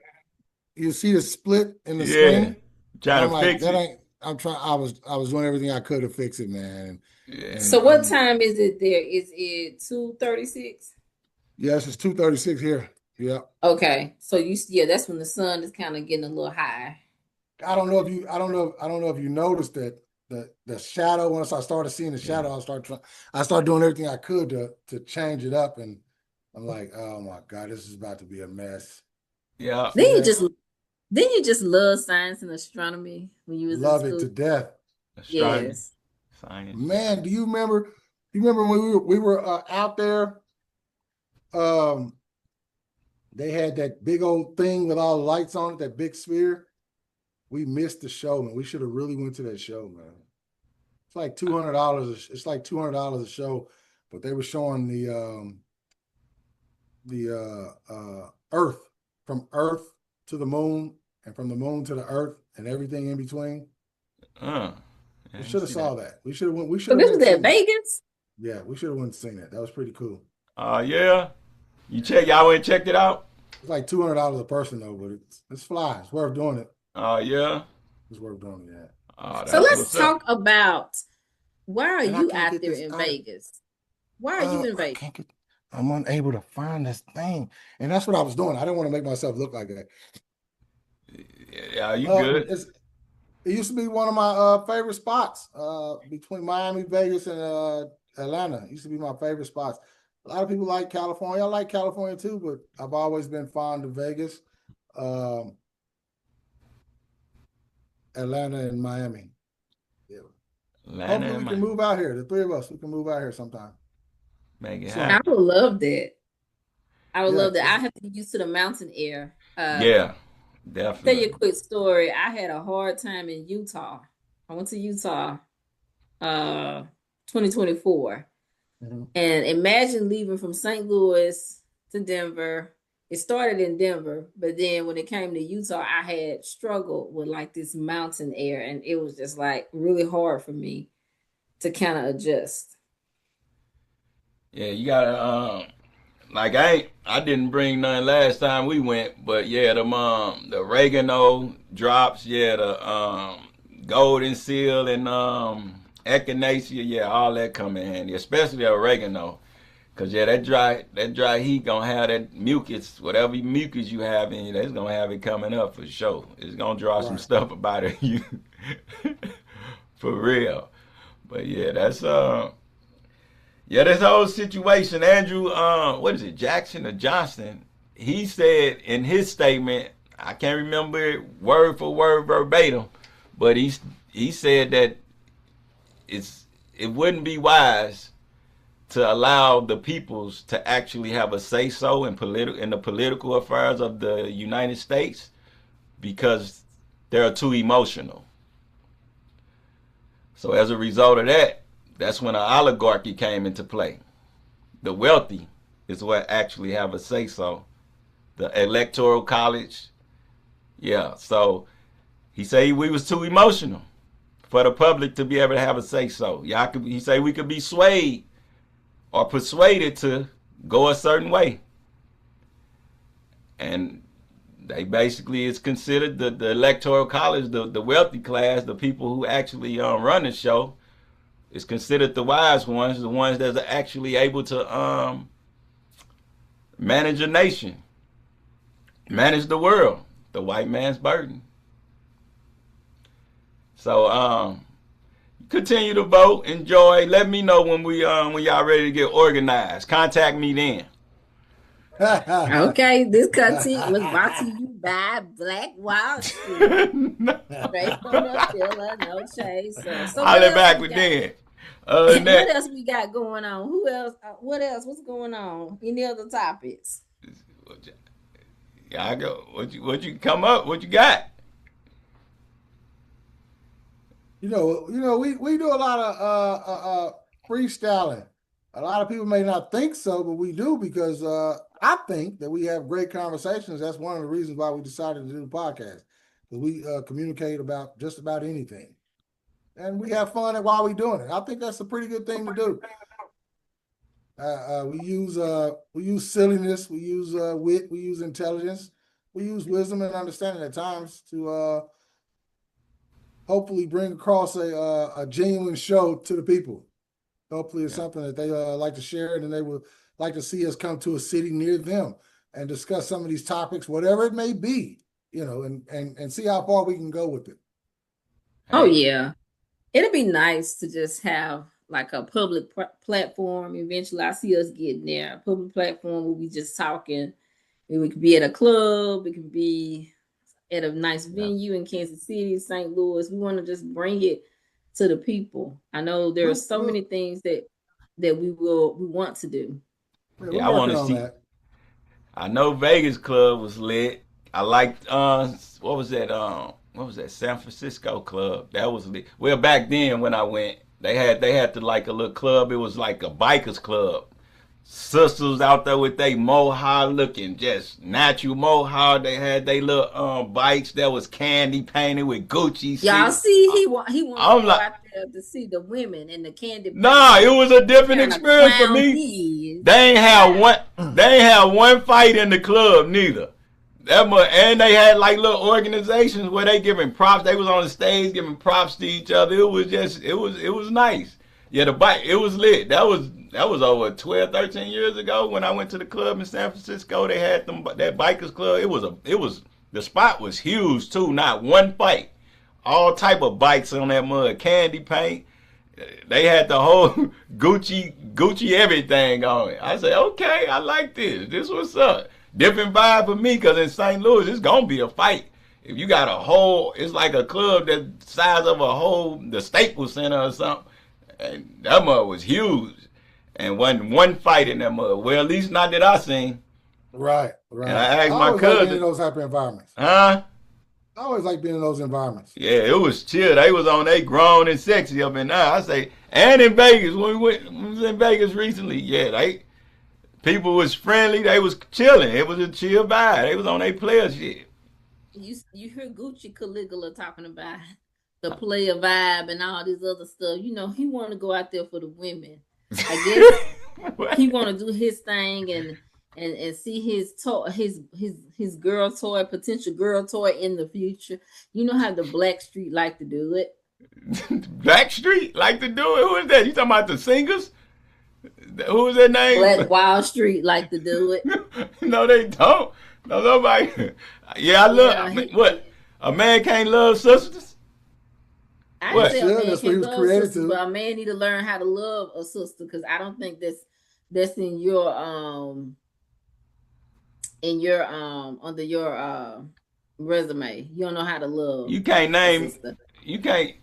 You see the split in the screen? Trying to fix it. I was doing everything I could to fix it, man. Yeah. So what time is it there? Is it 2:36? Yes, it's 2:36 here. Yeah. Okay. So that's when the sun is kind of getting a little high. I don't know if you noticed that the shadow. Once I started seeing the shadow, I started doing everything I could to change it up, and I'm like, oh my God, this is about to be a mess. Yeah. Then you just love science and astronomy when you was love in school? It to death. Astronomy, yes. Science. Man, do you remember? When we were out there? They had that big old thing with all the lights on it, that big sphere. We missed the show, man. We should have really went to that show, man. It's like $200. It's like $200 a show, but they were showing the Earth, from Earth to the moon, and from the moon to the Earth, and everything in between. I We didn't should have see saw that. that. We should have went. We should So have this went was and at seen that. Vegas. Yeah, we should have went and seen that. That was pretty cool. Yeah. Y'all went and checked it out? It's like $200 a person though, but it's fly. It's worth doing it. Yeah. It's worth doing it. Yeah. So That's let's what's up. talk about why are And I you can't out get there this in out. Vegas? Why are you in I Vegas? can't get. I'm unable to find this thing, and that's what I was doing. I didn't want to make myself look like that. Yeah, you good? It used to be one of my favorite spots between Miami, Vegas, and Atlanta. It used to be my favorite spots. A lot of people like California. I like California too, but I've always been fond of Vegas, Atlanta, and Miami. Yeah. Atlanta Hopefully we can move out here. The three of us, we can move out here sometime. Make it Soon. I happen. would love that. I would Yeah, love that. I have to get used to the mountain air. Yeah, Tell you a definitely. quick story. I had a hard time in Utah. I went to Utah 2024. Mhm. And imagine leaving from St. Louis to Denver. It started in Denver, but then when it came to Utah, I had struggled with like this mountain air, and it was just like really hard for me to kind of adjust. Yeah, you gotta like I didn't bring none last time we went, but yeah, the oregano drops, yeah, the golden seal and echinacea, yeah, all that come in handy, especially the oregano. Cause yeah, that dry heat gonna have that mucus, whatever mucus you have in you, that's gonna have it coming up for sure. It's gonna draw some Right. stuff about it you for real. But yeah, this whole situation, Andrew, what is it, Jackson or Johnson? He said in his statement, I can't remember it word for word verbatim, but he said that it wouldn't be wise to allow the peoples to actually have a say so in the political affairs of the United States because they're too emotional. So as a result of that, that's when an oligarchy came into play. The wealthy is what actually have a say so. The electoral college, yeah. So he said we was too emotional for the public to be able to have a say so. He say we could be swayed or persuaded to go a certain way. And they basically is considered the electoral college, the wealthy class, the people who actually run the show, is considered the wise ones, the ones that are actually able to manage a nation, manage the world, the white man's burden. So continue to vote, enjoy. Let me know when when y'all ready to get organized. Contact me then. Okay, this content was brought to you by Black Wall Street. Straight from the pillar, no chaser. So I'll let back with then. What else we got going on? Who else? What else? What's going on? Any other topics? Yeah, I go. What you come up? What you got? we do a lot of freestyling. A lot of people may not think so, but we do because I think that we have great conversations. That's one of the reasons why we decided to do the podcast, because we communicate about just about anything, and we have fun while we're doing it. I think that's a pretty good thing to do. We use silliness, we use wit, we use intelligence, we use wisdom and understanding at times to hopefully bring across a genuine show to the people. Hopefully it's something that they like to share, and they would like to see us come to a city near them and discuss some of these topics, whatever it may be, and see how far we can go with it. Oh yeah, it'll be nice to just have like a public platform. Eventually, I see us getting there. A public platform where we just talking. We could be at a club. We could be at a nice venue in Kansas City, St. Louis. We want to just bring it to the people. I know there are so many things that we want to do. Yeah, I want to see. That. I know Vegas club was lit. I liked what was that? San Francisco club. That was lit. Well, back then when I went, They had to like a little club. It was like a bikers club. Sisters out there with they mohawk looking just natural mohawk. They had they little bikes that was candy painted with Gucci. Y'all see, he want to go like, out there to see the women and the candy. Nah, it was a different experience for me. They ain't have one fight in the club neither. And they had like little organizations where they giving props. They was on the stage giving props to each other. It was nice. Yeah, the bike, it was lit. That was over 12, 13 years ago when I went to the club in San Francisco. They had that bikers club. The spot was huge too. Not one fight. All type of bikes on that mud, candy paint. They had the whole Gucci everything on it. I said, okay, I like this. This what's up. Different vibe for me, because in St. Louis, it's going to be a fight. If you got it's like a club the size of the Staples Center or something. And that mud was huge. And one fight in that mud. Well, at least not that I seen. Right. And I asked my cousin. Like being in those type of environments. Huh? I always like being in those environments. Yeah, it was chill. They grown and sexy up in there. I say, and in Vegas, when we was in Vegas recently, people was friendly. They was chilling. It was a chill vibe. They was on their player shit. You hear Gucci Caligula talking about the player vibe and all this other stuff. You know, he want to go out there for the women. I guess he want to do his thing and see his girl toy, potential girl toy in the future. You know how the Black Street like to do it. Black Street like to do it? Who is that? You talking about the singers? Who is their name? Black Wall Street like to do it. No, they don't. No, nobody. Yeah, I love. What? A man can't love sisters? I say a man can't love sisters, but a man need to learn how to love a sister, because I don't think that's in your under your resume. You don't know how to love. You can't name. You can't.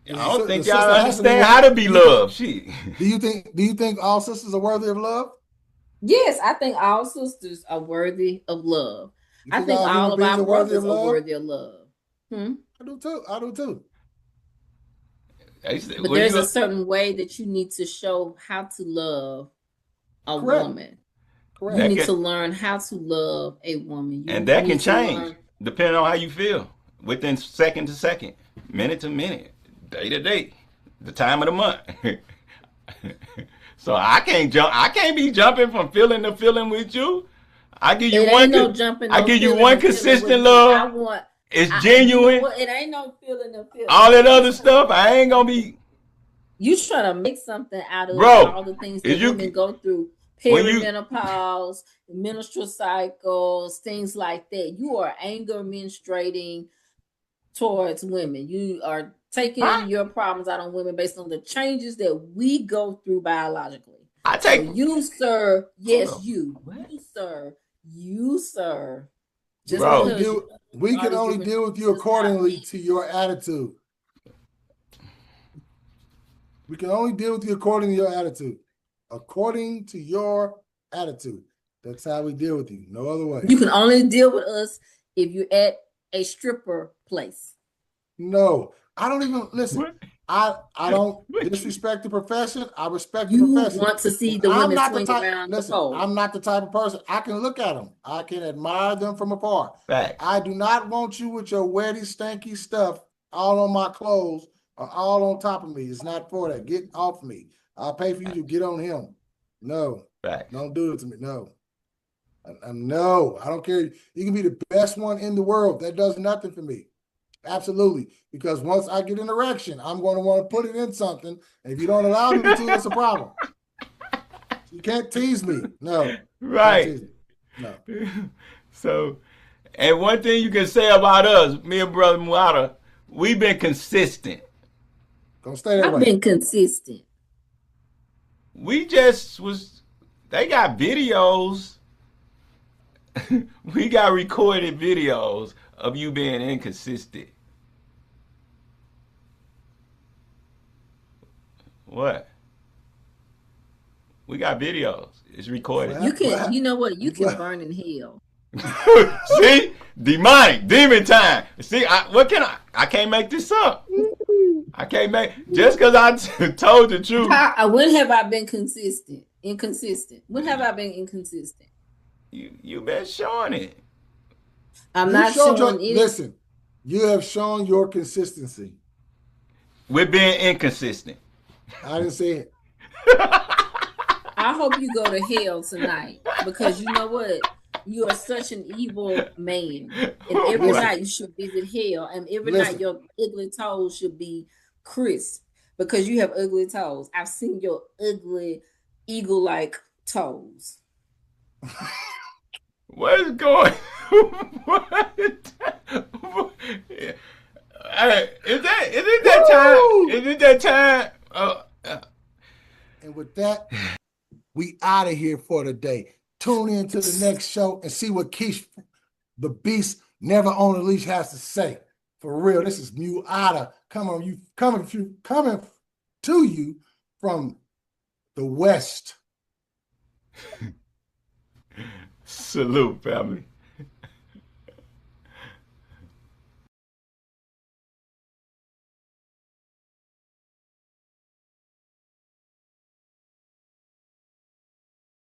I don't think y'all understand how to be loved. Shit. Do you think all sisters are worthy of love? Yes, I think all sisters are worthy of love. I think all of our brothers are worthy of love. I do too. But there's a certain way that you need to show how to love a woman. Correct. You need to learn how to love a woman. And that can change depending on how you feel within second to second, minute to minute, day to day, the time of the month. So I can't be jumping from feeling to feeling with you. I give you one consistent love. It's genuine. It ain't no feeling to feeling. All that other stuff, I ain't gonna be. You trying to make something out of all the things that women go through. Perimenopause, menstrual cycles, things like that. You are anger menstruating towards women. You are taking your problems out on women based on the changes that we go through biologically. You, sir. Yes, you. You, sir. Just we can only deal with you accordingly to your attitude. We can only deal with you according to your attitude. According to your attitude. That's how we deal with you. No other way. You can only deal with us if you're at a stripper place. No, I don't even listen. What? I don't disrespect the profession. I respect the profession. You want to see the women swing around the pole. I'm not the type of person. I can look at them. I can admire them from afar. Fact. I do not want you with your wetty, stanky stuff all on my clothes or all on top of me. It's not for that. Get off me. I'll pay for you to get on him. No. Fact. Don't do it to me. No. No. I don't care. You can be the best one in the world. That does nothing for me. Absolutely. Because once I get an erection, I'm going to want to put it in something. And if you don't allow me to, that's a problem. You can't tease me. No. Right. No. So, and one thing you can say about us, me and Brother Muata, we've been consistent. Don't stay that way. I've been consistent. They got videos. We got recorded videos of you being inconsistent. What? We got videos. It's recorded. You know what? You can burn in hell. See? Demon time. See, I can't make this up. I can't make just because I told the truth. When have I been consistent? Inconsistent. When have I been inconsistent? You been showing it. I'm not showing it. Listen, you have shown your consistency. We're being inconsistent. I didn't say it. I hope you go to hell tonight because you know what? You are such an evil man. And every night you should visit hell. And every night your ugly toes should be crisp because you have ugly toes. I've seen your ugly eagle-like toes. What is going what? Is it that time? Is it that time? And with that, we out of here for today. Tune in to the next show and see what Keish, the Beast, Never on a Leash has to say. For real, this is Muada coming to you from the West. Salute, family.